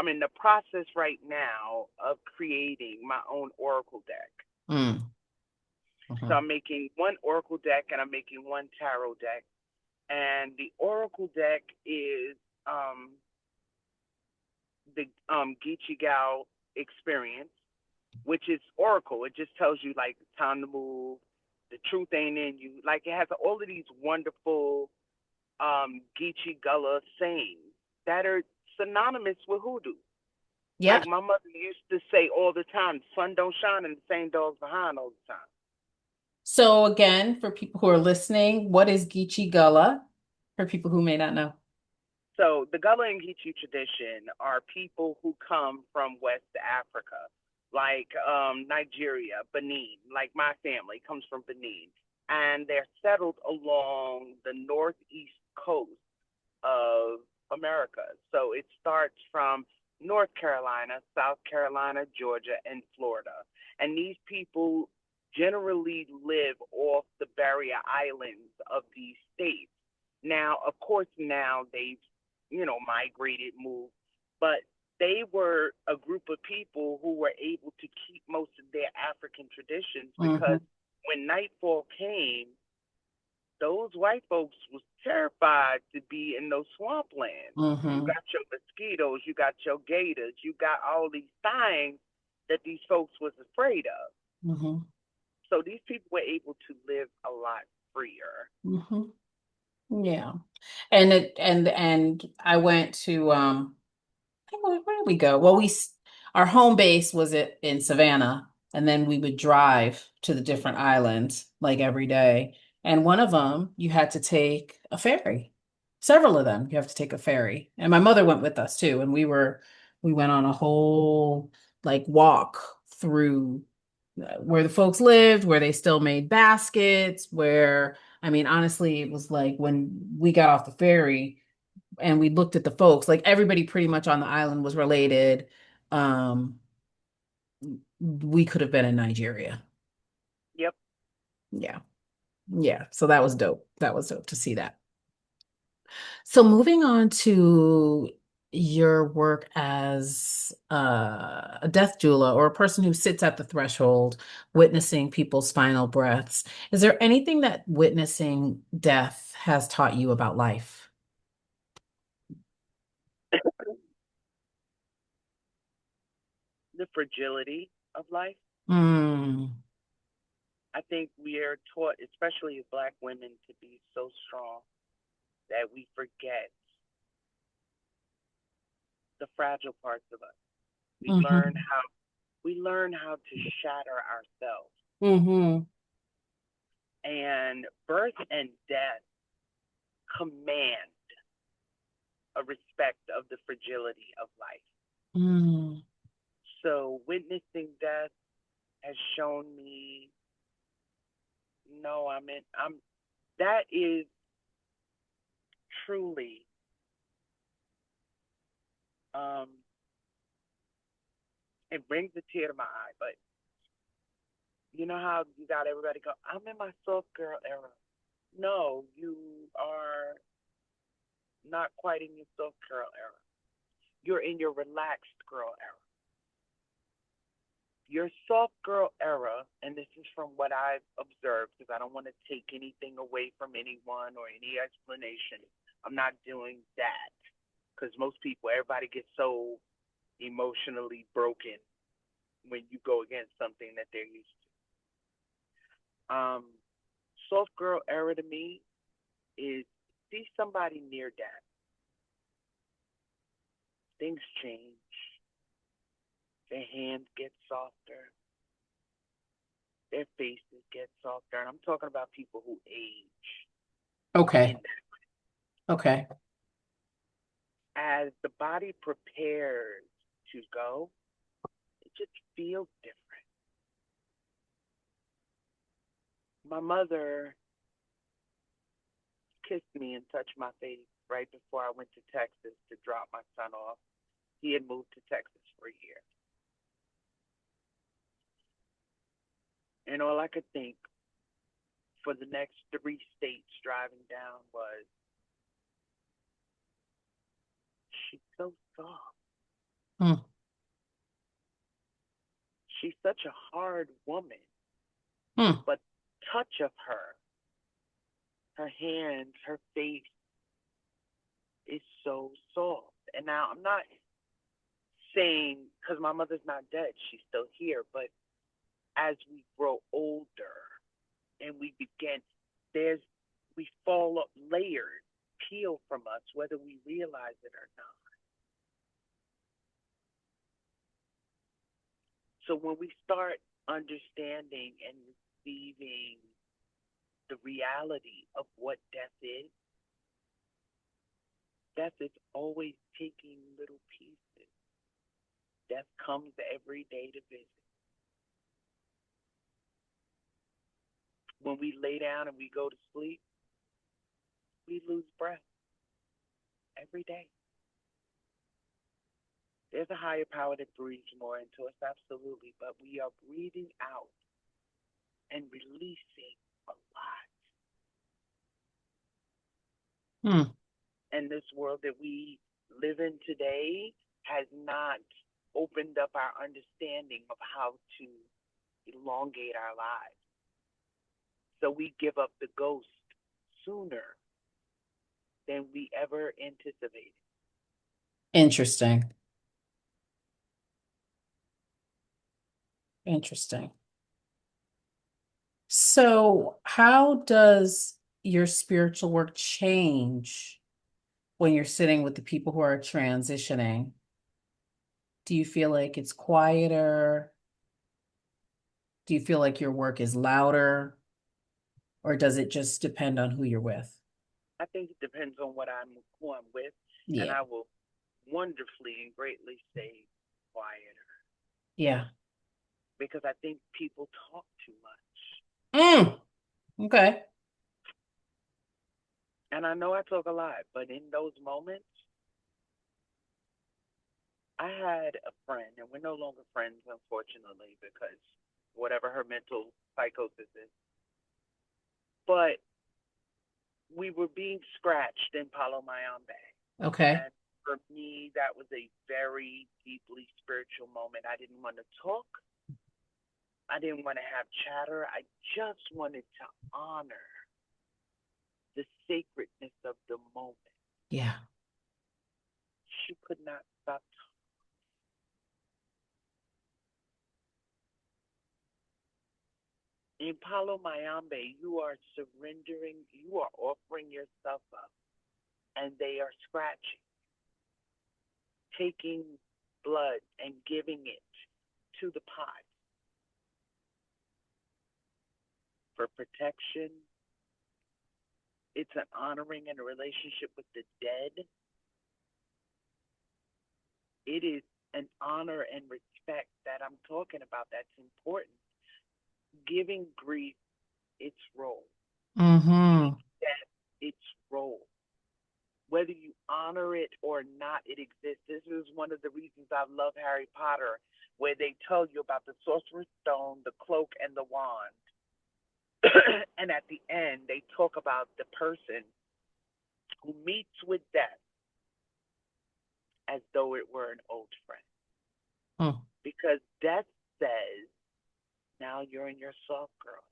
Speaker 2: in the process right now of creating my own oracle deck.
Speaker 3: Mm.
Speaker 2: So
Speaker 3: Mhm.
Speaker 2: I'm making one oracle deck and I'm making one tarot deck. And the oracle deck is the Geechee Gal experience, which is oracle. It just tells you like time to move, the truth ain't in you. Like it has all of these wonderful Geechee Gullah sayings that are synonymous with hoodoo. Like
Speaker 3: Yep.
Speaker 2: my mother used to say all the time, sun don't shine and the same dog's behind all the time.
Speaker 3: So again, for people who are listening, what is Geechee Gullah? For people who may not know.
Speaker 2: So the Gullah and Geechee tradition are people who come from West Africa, like Nigeria, Benin. Like my family comes from Benin, and they're settled along the northeast coast of America. So it starts from North Carolina, South Carolina, Georgia, and Florida. And these people generally live off the barrier islands of these states. Now, of course, now they've, migrated, moved, but they were a group of people who were able to keep most of their African traditions
Speaker 3: Hmm.
Speaker 2: because when nightfall came, those white folks was terrified to be in those swamplands. You
Speaker 3: Hmm.
Speaker 2: got your mosquitoes, you got your gators, you got all these things that these folks was afraid of.
Speaker 3: Hmm.
Speaker 2: So these people were able to live a lot freer.
Speaker 3: Hmm. Yeah. And I went to where did we go? Well, our home base was in Savannah, and then we would drive to the different islands like every day. And one of them, you had to take a ferry. Several of them, you have to take a ferry. And my mother went with us too, and we went on a whole like walk through where the folks lived, where they still made baskets, where I mean, honestly, it was like when we got off the ferry and we looked at the folks, like everybody pretty much on the island was related. Um, we could have been in Nigeria.
Speaker 2: Yep.
Speaker 3: Yeah. Yeah. So that was dope. That was dope to see that. So moving on to your work as a death doula or a person who sits at the threshold witnessing people's final breaths, is there anything that witnessing death has taught you about life?
Speaker 2: The fragility of life.
Speaker 3: Mm,
Speaker 2: I think we are taught, especially as Black women, to be so strong that we forget the fragile parts of us. We learn
Speaker 3: mm-hmm,
Speaker 2: how we learn how to shatter ourselves.
Speaker 3: mm-hmm,
Speaker 2: And birth and death command a respect of the fragility of life.
Speaker 3: mm,
Speaker 2: So witnessing death has shown me no, I'm that is truly um it brings a tear to my eye, but You know how you got everybody go, I'm in my soft girl era. No, you are not quite in your soft girl era. You're in your relaxed girl era. Your soft girl era, and this is from what I've observed, because I don't want to take anything away from anyone or any explanation. I'm not doing that, because most people, everybody gets so emotionally broken when you go against something that they're used to. Soft girl era to me is see somebody near death. Things change. Their hands get softer. Their faces get softer. And I'm talking about people who age
Speaker 3: Okay.
Speaker 2: in that.
Speaker 3: Okay.
Speaker 2: As the body prepares to go, it just feels different. My mother kissed me and touched my face right before I went to Texas to drop my son off. He had moved to Texas for a year. And all I could think for the next 3 states driving down was, she's so soft.
Speaker 3: Hmm.
Speaker 2: She's such a hard woman.
Speaker 3: Hmm.
Speaker 2: But touch of her hands, her face is so soft. And now I'm not saying, because my mother's not dead, she's still here, but as we grow older and we fall up, layers peel from us, whether we realize it or not. So when we start understanding and receiving the reality of what death is always taking little pieces. Death comes every day to visit. When we lay down and we go to sleep, we lose breath every day. There's a higher power that breathes more into us, absolutely, but we are breathing out and releasing a lot.
Speaker 3: Hmm.
Speaker 2: And this world that we live in today has not opened up our understanding of how to elongate our lives. So we give up the ghost sooner than we ever anticipated.
Speaker 3: Interesting. Interesting. So, how does your spiritual work change when you're sitting with the people who are transitioning? Do you feel like it's quieter? Do you feel like your work is louder? Or does it just depend on who you're with?
Speaker 2: I think it depends on who I'm with, and
Speaker 3: Yeah.
Speaker 2: I will wonderfully and greatly say quieter,
Speaker 3: Yeah.
Speaker 2: because I think people talk too much.
Speaker 3: Okay.
Speaker 2: And I know I talk a lot, but in those moments, I had a friend, and we're no longer friends, unfortunately, because whatever her mental psychosis is. But we were being scratched in Palo Mayombe.
Speaker 3: Okay.
Speaker 2: And for me, that was a very deeply spiritual moment. I didn't want to talk. I didn't want to have chatter. I just wanted to honor the sacredness of the moment.
Speaker 3: Yeah.
Speaker 2: She could not stop talking. In Palo Mayombe, you are surrendering, you are offering yourself up, and they are scratching, taking blood and giving it to the pot for protection. It's an honoring and a relationship with the dead. It is an honor and respect that I'm talking about that's important. Giving grief its role.
Speaker 3: Mm-hmm.
Speaker 2: Death its role. Whether you honor it or not, it exists. This is one of the reasons I love Harry Potter, where they tell you about the Sorcerer's Stone, the cloak, and the wand. And at the end, they talk about the person who meets with death as though it were an old friend.
Speaker 3: Hmm.
Speaker 2: Because death says, now you're in your soft girl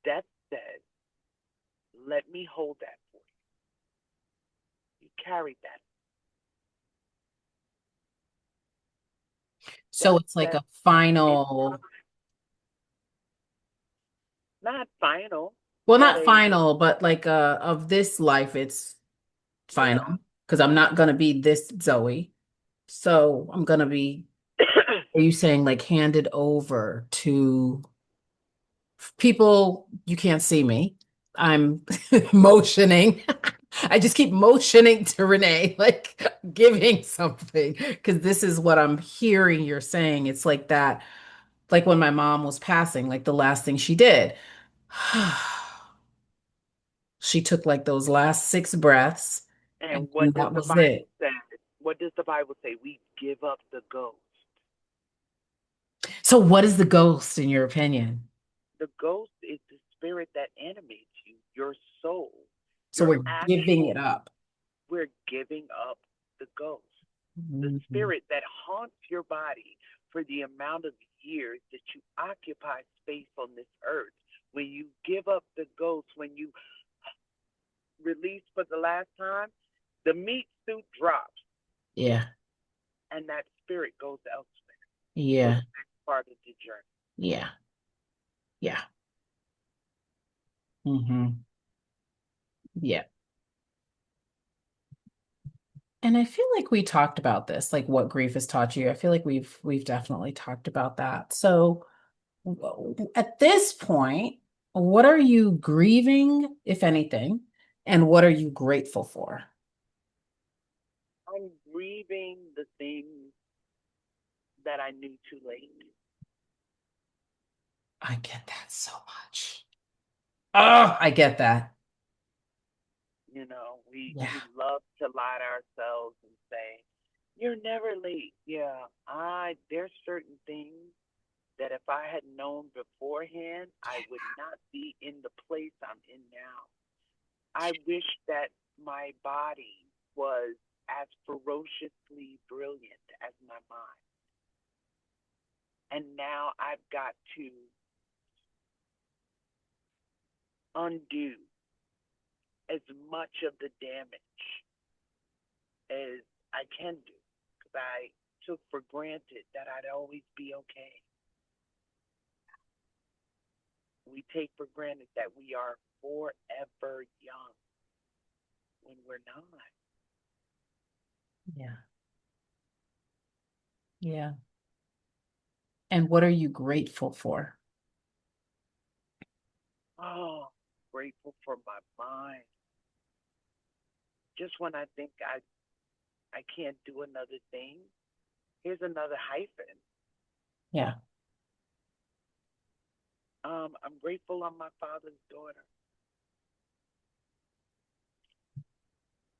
Speaker 2: now. Death says, let me hold that for you. You carried that.
Speaker 3: So
Speaker 2: Death
Speaker 3: it's like
Speaker 2: says,
Speaker 3: a
Speaker 2: it's
Speaker 3: final,
Speaker 2: not final,
Speaker 3: well,
Speaker 2: but
Speaker 3: not
Speaker 2: a,
Speaker 3: final, but like of this life, it's
Speaker 2: yeah.
Speaker 3: final because I'm not gonna be this Zoe. So I'm gonna be, are you saying like handed over to people? You can't see me. I'm motioning. I just keep motioning to Renee, like giving something, because this is what I'm hearing you're saying. It's like that, like when my mom was passing, like the last thing she did. She took like those last 6 breaths,
Speaker 2: And
Speaker 3: and then
Speaker 2: what does
Speaker 3: that
Speaker 2: the
Speaker 3: was
Speaker 2: Bible
Speaker 3: it.
Speaker 2: say? What does the Bible say? We give up the ghost.
Speaker 3: So, what is the ghost in your opinion?
Speaker 2: The ghost is the spirit that animates you, your soul,
Speaker 3: So,
Speaker 2: your
Speaker 3: we're giving
Speaker 2: actual.
Speaker 3: it up.
Speaker 2: We're giving up the ghost, the
Speaker 3: Mhm.
Speaker 2: spirit that haunts your body for the amount of years that you occupy space on this earth. When you give up the ghost, when you release for the last time, the meat suit drops
Speaker 3: Yeah,
Speaker 2: and that spirit goes elsewhere for
Speaker 3: yeah,
Speaker 2: the next part of the journey.
Speaker 3: yeah, yeah. Yeah. And I feel like we talked about this, like what grief has taught you. I feel like we've definitely talked about that. So at this point, what are you grieving, if anything, and what are you grateful for?
Speaker 2: I'm grieving the things that I knew too late.
Speaker 3: I get that so much. Oh, I get that.
Speaker 2: You know,
Speaker 3: Yeah.
Speaker 2: we love to lie to ourselves and say, "You're never late." Yeah, I there's certain things that if I had known beforehand, I would not be in the place I'm in now. I wish that my body was as ferociously brilliant as my mind. And now I've got to undo as much of the damage as I can do because I took for granted that I'd always be okay. We take for granted that we are forever young when we're not.
Speaker 3: Yeah. Yeah. And what are you grateful for?
Speaker 2: Oh, grateful for my mind. Just when I think I can't do another thing, here's another hyphen.
Speaker 3: Yeah.
Speaker 2: I'm grateful I'm my father's daughter.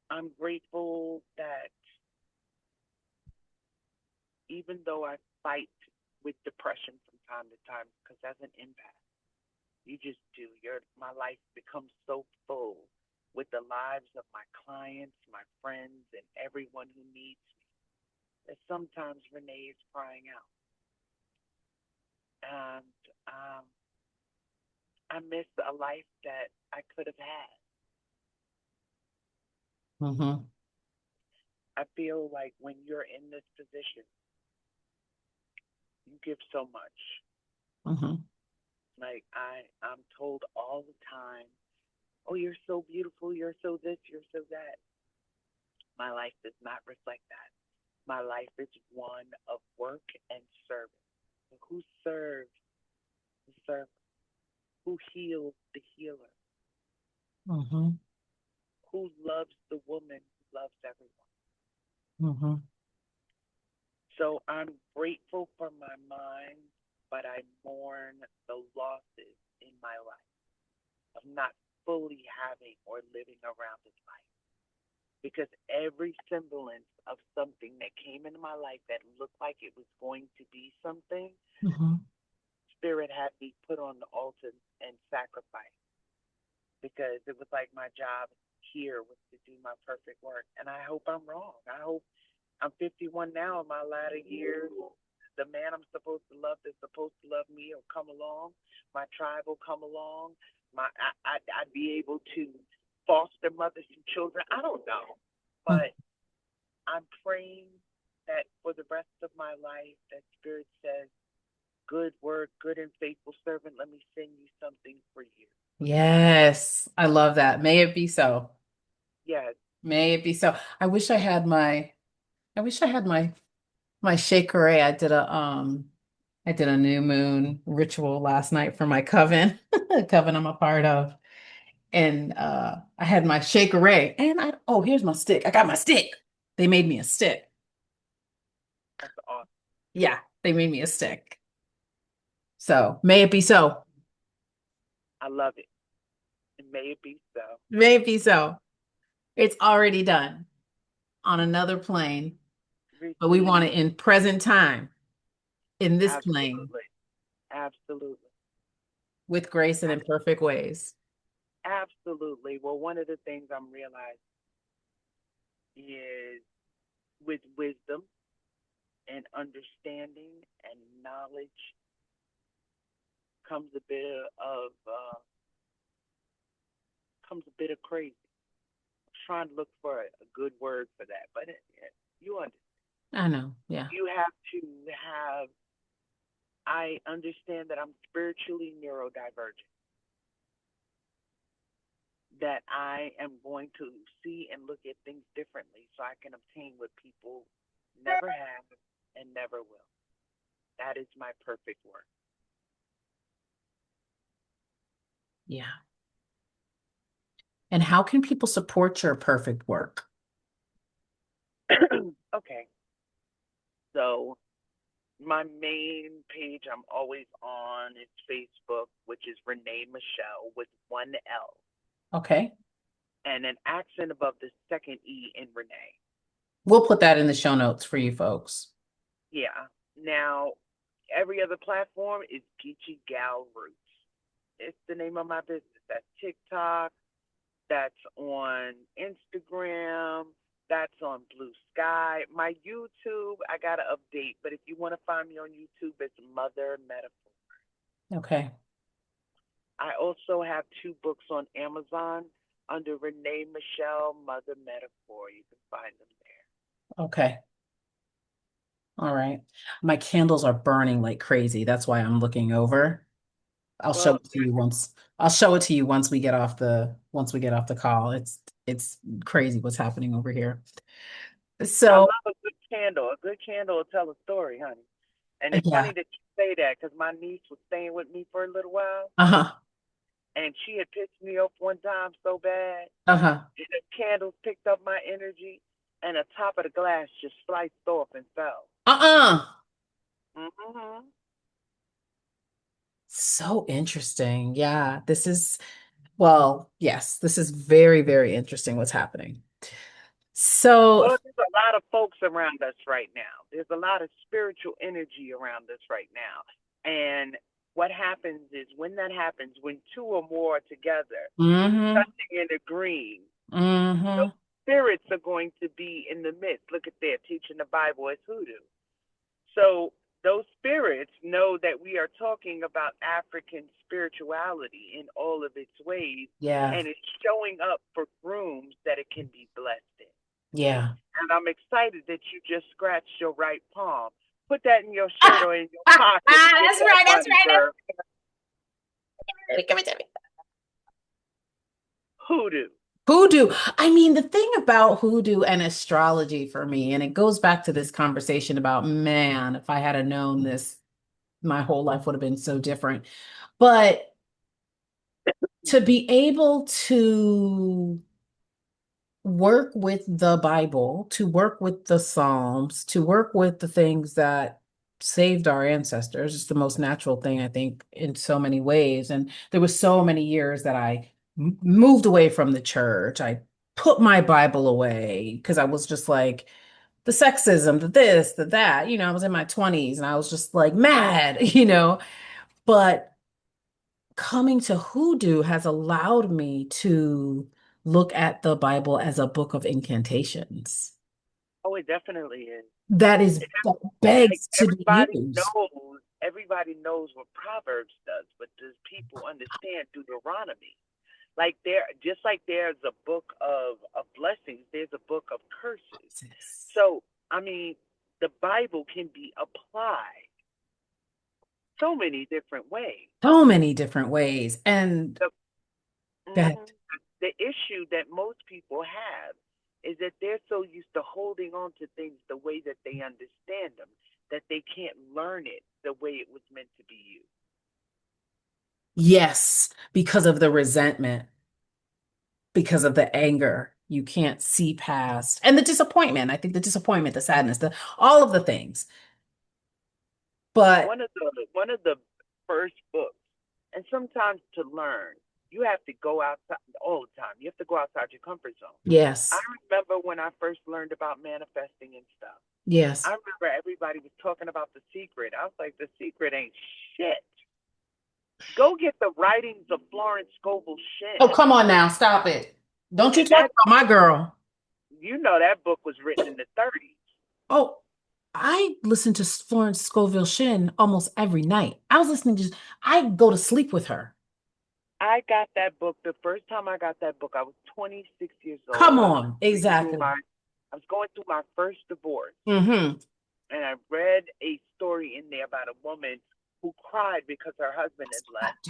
Speaker 2: I'm grateful that even though I fight with depression from time to time, because that's an impact, you just do. My life becomes so full with the lives of my clients, my friends, and everyone who needs me that sometimes Renee is crying out. And I miss a life that I could have had.
Speaker 3: Mm-hmm.
Speaker 2: I feel like when you're in this position, you give so much.
Speaker 3: Mm-hmm.
Speaker 2: Like I'm told all the time, "Oh, you're so beautiful. You're so this. You're so that." My life does not reflect that. My life is one of work and service. Who serves the server? Who heals the healer?
Speaker 3: Mm-hmm.
Speaker 2: Who loves the woman who loves everyone?
Speaker 3: Mm-hmm.
Speaker 2: So I'm grateful for my mind, but I mourn the losses in my life of not fully having or living around this life. Because every semblance of something that came into my life that looked like it was going to be something,
Speaker 3: Mhm.
Speaker 2: Spirit had me put on the altar and sacrifice, because it was like my job here was to do my perfect work. And I hope I'm wrong. I hope I'm 51 now in my latter years. The man I'm supposed to love that's supposed to love me will come along. My tribe will come along. I'd be able to foster mothers and children. I don't know.
Speaker 3: Mm.
Speaker 2: But I'm praying that for the rest of my life, that Spirit says, good work, good and faithful servant, let me send you something for you.
Speaker 3: Yes, I love that. May it be so.
Speaker 2: Yes.
Speaker 3: May it be so. I wish I had my shakeré. I did a new moon ritual last night for my coven, a coven I'm a part of. And I had my shakeré and here's my stick. I got my stick. They made me a stick.
Speaker 2: That's awesome.
Speaker 3: Yeah, they made me a stick. So may it be so.
Speaker 2: I love it. And may it be so.
Speaker 3: May it be so. It's already done on another plane, but we want
Speaker 2: Receive.
Speaker 3: it in present time, in this plane,
Speaker 2: Absolutely. Absolutely.
Speaker 3: with grace and in perfect ways.
Speaker 2: Absolutely. Well, one of the things I'm realizing is, with wisdom and understanding and knowledge comes a bit of crazy. I'm trying to look for a good word for that, but you understand.
Speaker 3: I know. Yeah.
Speaker 2: You have to have. I understand that I'm spiritually neurodivergent. That I am going to see and look at things differently, so I can obtain what people never have and never will. That is my perfect work.
Speaker 3: Yeah. And how can people support your perfect work?
Speaker 2: Okay. So my main page I'm always on is Facebook, which is Renée Michele with one L
Speaker 3: Okay.
Speaker 2: and an accent above the second E in Renee.
Speaker 3: We'll put that in the show notes for you folks.
Speaker 2: Yeah. Now, every other platform is Geechee Gal Roots. It's the name of my business. That's TikTok. That's on Instagram. That's on Blue Sky. My YouTube, I got to update, but if you want to find me on YouTube, it's Mother Metaphor.
Speaker 3: Okay.
Speaker 2: I also have 2 books on Amazon under Renée Michele, Mother Metaphor. You can find them there.
Speaker 3: Okay. All right. My candles are burning like crazy. That's why I'm looking over. I'll show
Speaker 2: Well,
Speaker 3: it to you once. I'll show it to you once we get off the call. It's crazy what's happening over here.
Speaker 2: I
Speaker 3: So,
Speaker 2: love a good candle. A good candle will tell a story, honey. And it's
Speaker 3: yeah.
Speaker 2: funny that you say that, because my niece was staying with me for a little while,
Speaker 3: Uh-huh.
Speaker 2: and she had pissed me off one time so bad.
Speaker 3: Uh-huh.
Speaker 2: The candles picked up my energy, and the top of the glass just sliced off and fell.
Speaker 3: Uh-uh.
Speaker 2: Mm-hmm.
Speaker 3: So interesting. Yeah, well, yes, this is very, very interesting what's happening. So,
Speaker 2: Well, there's a lot of folks around us right now. There's a lot of spiritual energy around us right now. And what happens is, when that happens, when 2 or more are together,
Speaker 3: mm-hmm,
Speaker 2: touching and agreeing,
Speaker 3: mm-hmm,
Speaker 2: those spirits are going to be in the midst. Look at there, teaching the Bible as Hoodoo. So those spirits know that we are talking about African spirituality in all of its ways,
Speaker 3: yeah,
Speaker 2: and it's showing up for rooms that it can be blessed in.
Speaker 3: yeah.
Speaker 2: And I'm excited that you just scratched your right palm. Put that in your shirt
Speaker 3: Ah,
Speaker 2: or in your
Speaker 3: ah,
Speaker 2: pocket and
Speaker 3: ah,
Speaker 2: get
Speaker 3: that's
Speaker 2: that
Speaker 3: right, that's
Speaker 2: money,
Speaker 3: right.
Speaker 2: girl.
Speaker 3: Give it to me.
Speaker 2: Hoodoo.
Speaker 3: Hoodoo. I mean, the thing about hoodoo and astrology for me, and it goes back to this conversation about, man, if I had a known this, my whole life would have been so different. But to be able to work with the Bible, to work with the Psalms, to work with the things that saved our ancestors, is the most natural thing, I think, in so many ways. And there was so many years that I moved away from the church. I put my Bible away because I was just like, the sexism, the this, the that. I was in my 20s and I was just like mad, But coming to Hoodoo has allowed me to look at the Bible as a book of incantations.
Speaker 2: Oh, it definitely is.
Speaker 3: That
Speaker 2: Like
Speaker 3: begs to be used.
Speaker 2: everybody knows what Proverbs does, but does people understand Deuteronomy? Like just like there's a book of blessings, there's a book of curses. So I mean, the Bible can be applied so many different ways.
Speaker 3: So many different ways. And
Speaker 2: The,
Speaker 3: that,
Speaker 2: mhm, the issue that most people have is that they're so used to holding on to things the way that they understand them that they can't learn it the way it was meant to be used.
Speaker 3: yes, because of the resentment, because of the anger, you can't see past, and the disappointment. I think the disappointment, the sadness, all of the things. But
Speaker 2: One of the first books, and sometimes to learn, you have to go outside all the time. You have to go outside your comfort zone. I
Speaker 3: yes,
Speaker 2: remember when I first learned about manifesting and stuff. I
Speaker 3: yes.
Speaker 2: remember everybody was talking about The Secret. I was like, The Secret ain't shit. Go get the writings of Florence Scovel
Speaker 3: Oh,
Speaker 2: Shinn.
Speaker 3: come on now, stop it. Don't you
Speaker 2: And
Speaker 3: talk
Speaker 2: that,
Speaker 3: about my girl.
Speaker 2: that book was written in the 30s.
Speaker 3: Oh, I listen to Florence Scovel Shinn almost every night. I was listening to, I go to sleep with her.
Speaker 2: I got that book the first time I got that book. I was 26 years
Speaker 3: Come
Speaker 2: old.
Speaker 3: on, exactly.
Speaker 2: I was going through my first divorce,
Speaker 3: Mm-hmm.
Speaker 2: and I read a story in there about a woman who cried because her husband had left,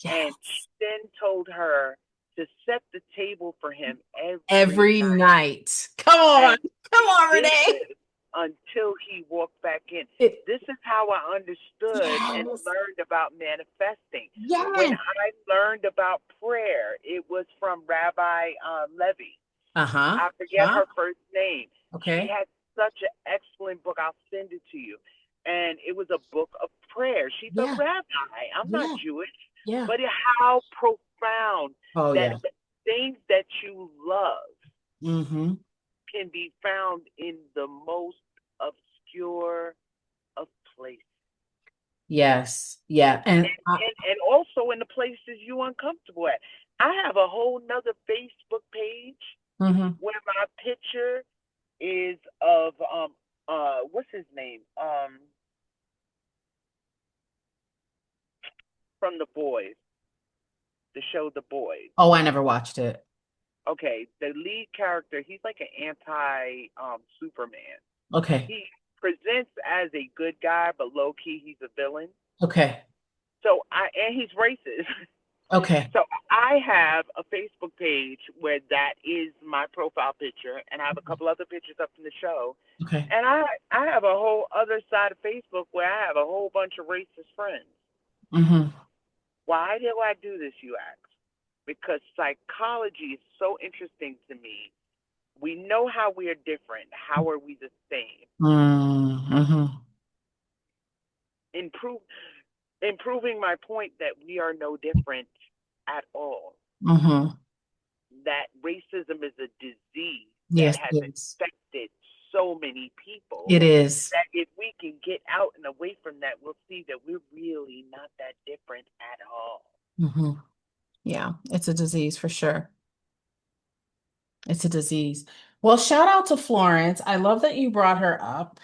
Speaker 2: and
Speaker 3: Yes.
Speaker 2: then told her to set the table for him every
Speaker 3: Every
Speaker 2: night
Speaker 3: night. Come on.
Speaker 2: and
Speaker 3: Come
Speaker 2: he
Speaker 3: on,
Speaker 2: did
Speaker 3: Renee.
Speaker 2: this until he walked back in.
Speaker 3: It,
Speaker 2: This is how I understood and
Speaker 3: yes.
Speaker 2: learned about manifesting. When
Speaker 3: Yes.
Speaker 2: I learned about prayer, it was from Rabbi Levy.
Speaker 3: Uh-huh.
Speaker 2: I forget
Speaker 3: Huh?
Speaker 2: her first name. She
Speaker 3: Okay.
Speaker 2: had such an excellent book. I'll send it to you. And it was a book of prayer. She's a
Speaker 3: Yeah.
Speaker 2: rabbi. I'm not
Speaker 3: Yeah.
Speaker 2: Jewish,
Speaker 3: Yeah.
Speaker 2: but how profound
Speaker 3: Oh,
Speaker 2: that
Speaker 3: yeah.
Speaker 2: the things that you love
Speaker 3: Mm-hmm.
Speaker 2: can be found in the most obscure of places.
Speaker 3: Yes. Yeah. And
Speaker 2: And also in the places you uncomfortable at. I have a whole nother Facebook page
Speaker 3: mhm.
Speaker 2: where my picture is of what's his name? From the boys, the show The Boys.
Speaker 3: Oh, I never watched it.
Speaker 2: Okay, the lead character, he's like an anti Superman.
Speaker 3: Okay.
Speaker 2: He presents as a good guy, but low key he's a villain.
Speaker 3: Okay.
Speaker 2: And he's racist.
Speaker 3: Okay.
Speaker 2: So I have a Facebook page where that is my profile picture, and I have a couple other pictures up from the show.
Speaker 3: Okay.
Speaker 2: And I have a whole other side of Facebook where I have a whole bunch of racist friends.
Speaker 3: Mm-hmm.
Speaker 2: Why do I do this, you ask? Because psychology is so interesting to me. We know how we are different. How are we the same?
Speaker 3: Mm-hmm.
Speaker 2: Improve, improving my point that we are no different at all.
Speaker 3: Mm-hmm.
Speaker 2: That racism is a disease that
Speaker 3: Yes,
Speaker 2: has
Speaker 3: it is.
Speaker 2: infected so many people
Speaker 3: It is.
Speaker 2: that if we can get out and away from that, we'll see that we're really not that different at all.
Speaker 3: Mm-hmm. Yeah, it's a disease for sure. It's a disease. Well, shout out to Florence. I love that you brought her up.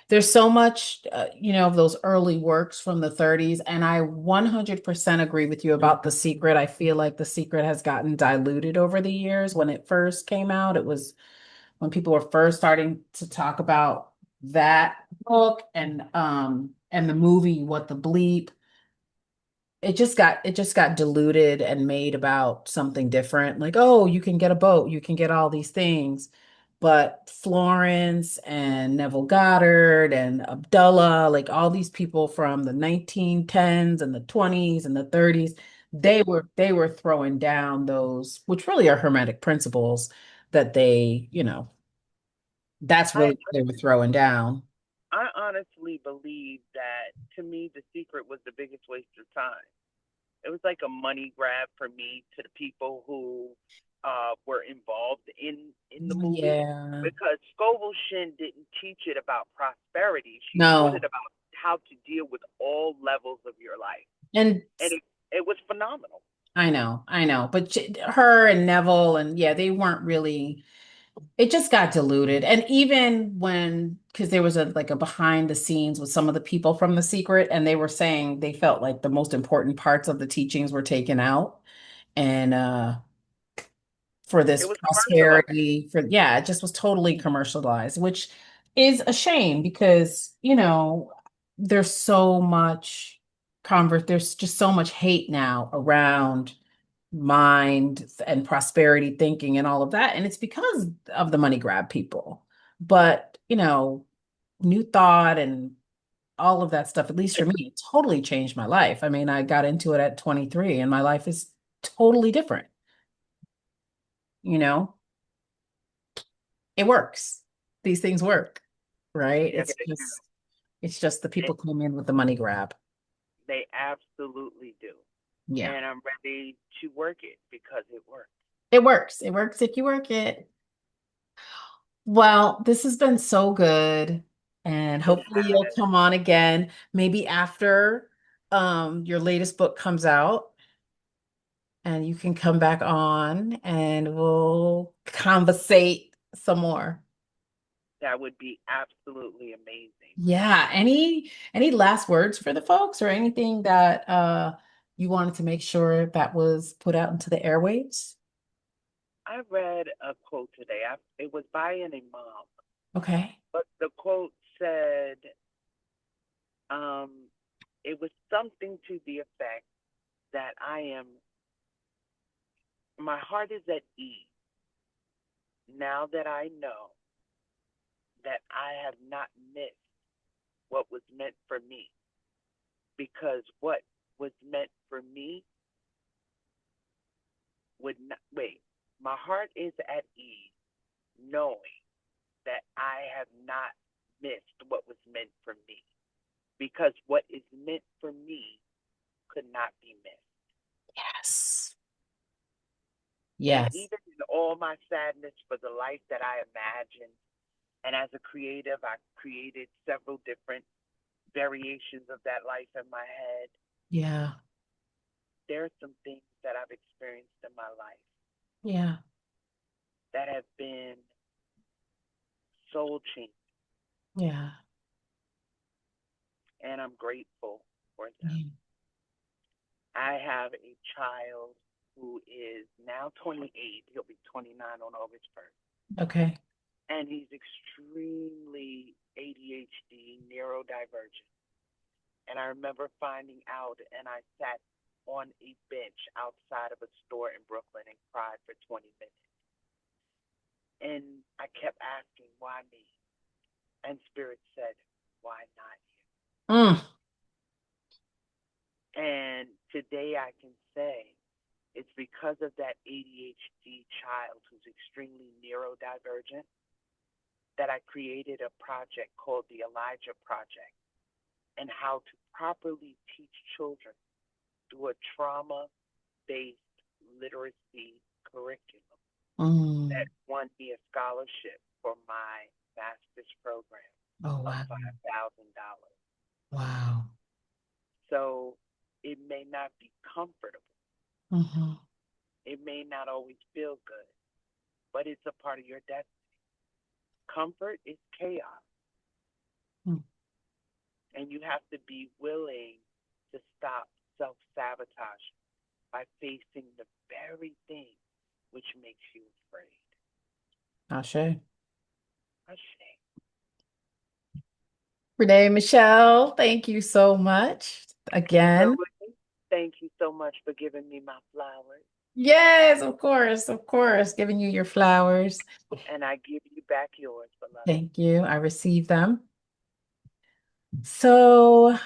Speaker 3: There's so much, of those early works from the 30s, and I 100% agree with you about The Secret. I feel like The Secret has gotten diluted over the years. When it first came out, it was when people were first starting to talk about that book and the movie What the Bleep. It just got diluted and made about something different. Like, oh, you can get a boat, you can get all these things. But Florence and Neville Goddard and Abdullah, like all these people from the 1910s and the 20s and the 30s, they were throwing down those, which really are Hermetic principles that that's
Speaker 2: I
Speaker 3: really what they were throwing down.
Speaker 2: I honestly believe that to me, The Secret was the biggest waste of time. It was like a money grab for me to the people who were involved in the movie,
Speaker 3: Yeah.
Speaker 2: because Scoville Shin didn't teach it about prosperity. She taught it
Speaker 3: No,
Speaker 2: about how to deal with all levels of your life,
Speaker 3: and
Speaker 2: and it was phenomenal.
Speaker 3: I know, but her and Neville and yeah, they weren't really. It just got diluted, and even when because there was a like a behind the scenes with some of the people from The Secret, and they were saying they felt like the most important parts of the teachings were taken out, and for
Speaker 2: It
Speaker 3: this
Speaker 2: was commercialized.
Speaker 3: prosperity, for yeah, it just was totally commercialized, which is a shame because there's so much there's just so much hate now around mind and prosperity thinking and all of that. And it's because of the money grab people. But, new thought and all of that stuff, at least for me, it totally changed my life. I mean, I got into it at 23 and my life is totally different. You know, it works. These things work, right?
Speaker 2: Yeah, they do.
Speaker 3: It's just the
Speaker 2: And
Speaker 3: people come in with the money grab.
Speaker 2: they absolutely do.
Speaker 3: Yeah.
Speaker 2: And I'm ready to work it because it works.
Speaker 3: It works. It works if you work it. Well, this has been so good. And
Speaker 2: It
Speaker 3: hopefully you'll
Speaker 2: has.
Speaker 3: come on again, maybe after your latest book comes out and you can come back on and we'll conversate some more.
Speaker 2: That would be absolutely amazing.
Speaker 3: Yeah. Any last words for the folks or anything that you wanted to make sure that was put out into the airwaves?
Speaker 2: I read a quote today. It was by an imam,
Speaker 3: Okay.
Speaker 2: but the quote said, um, it was something to the effect that my heart is at ease now that I know that I have not missed what was meant for me. Because what was meant for me would not, wait, my heart is at ease knowing that I have not missed what was meant for me. Because what is meant for me could not be missed.
Speaker 3: Yes.
Speaker 2: And
Speaker 3: Yes.
Speaker 2: even in all my sadness for the life that I imagined, and as a creative, I created several different variations of that life in my head.
Speaker 3: Yeah.
Speaker 2: There are some things that I've experienced in my life
Speaker 3: Yeah.
Speaker 2: that have been soul changing,
Speaker 3: Yeah.
Speaker 2: and I'm grateful for them.
Speaker 3: Yeah.
Speaker 2: I have a child who is now 28. He'll be 29 on August 1st.
Speaker 3: Okay.
Speaker 2: And he's extremely ADHD, neurodivergent. And I remember finding out, and I sat on a bench outside of a store in Brooklyn and cried for 20 minutes. And I kept asking, why me? And Spirit said, why not
Speaker 3: Mm.
Speaker 2: you? And today I can say it's because of that ADHD child who's extremely neurodivergent that I created a project called the Elijah Project, and how to properly teach children through a trauma based literacy curriculum that
Speaker 3: Mm.
Speaker 2: won me a scholarship for my master's program
Speaker 3: Oh,
Speaker 2: of
Speaker 3: wow.
Speaker 2: $5,000.
Speaker 3: Wow.
Speaker 2: So it may not be comfortable,
Speaker 3: Hmm.
Speaker 2: it may not always feel good, but it's a part of your destiny. Comfort is chaos,
Speaker 3: Mm.
Speaker 2: and you have to be willing to stop self sabotaging by facing the very thing which makes you afraid.
Speaker 3: Ashe.
Speaker 2: Ashamed.
Speaker 3: Renee Michelle, thank you so much
Speaker 2: So,
Speaker 3: again.
Speaker 2: thank you so much for giving me my flowers,
Speaker 3: Yes, of course, of course. Giving you your flowers.
Speaker 2: and I give you back yours, beloved.
Speaker 3: Thank you. I received them. So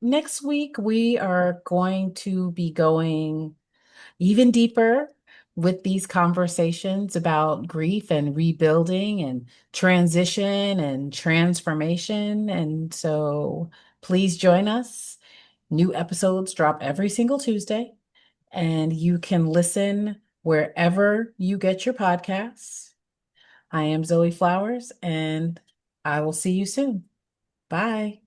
Speaker 3: next week we are going to be going even deeper with these conversations about grief and rebuilding and transition and transformation. And so please join us. New episodes drop every single Tuesday, and you can listen wherever you get your podcasts. I am Zoe Flowers, and I will see you soon. Bye.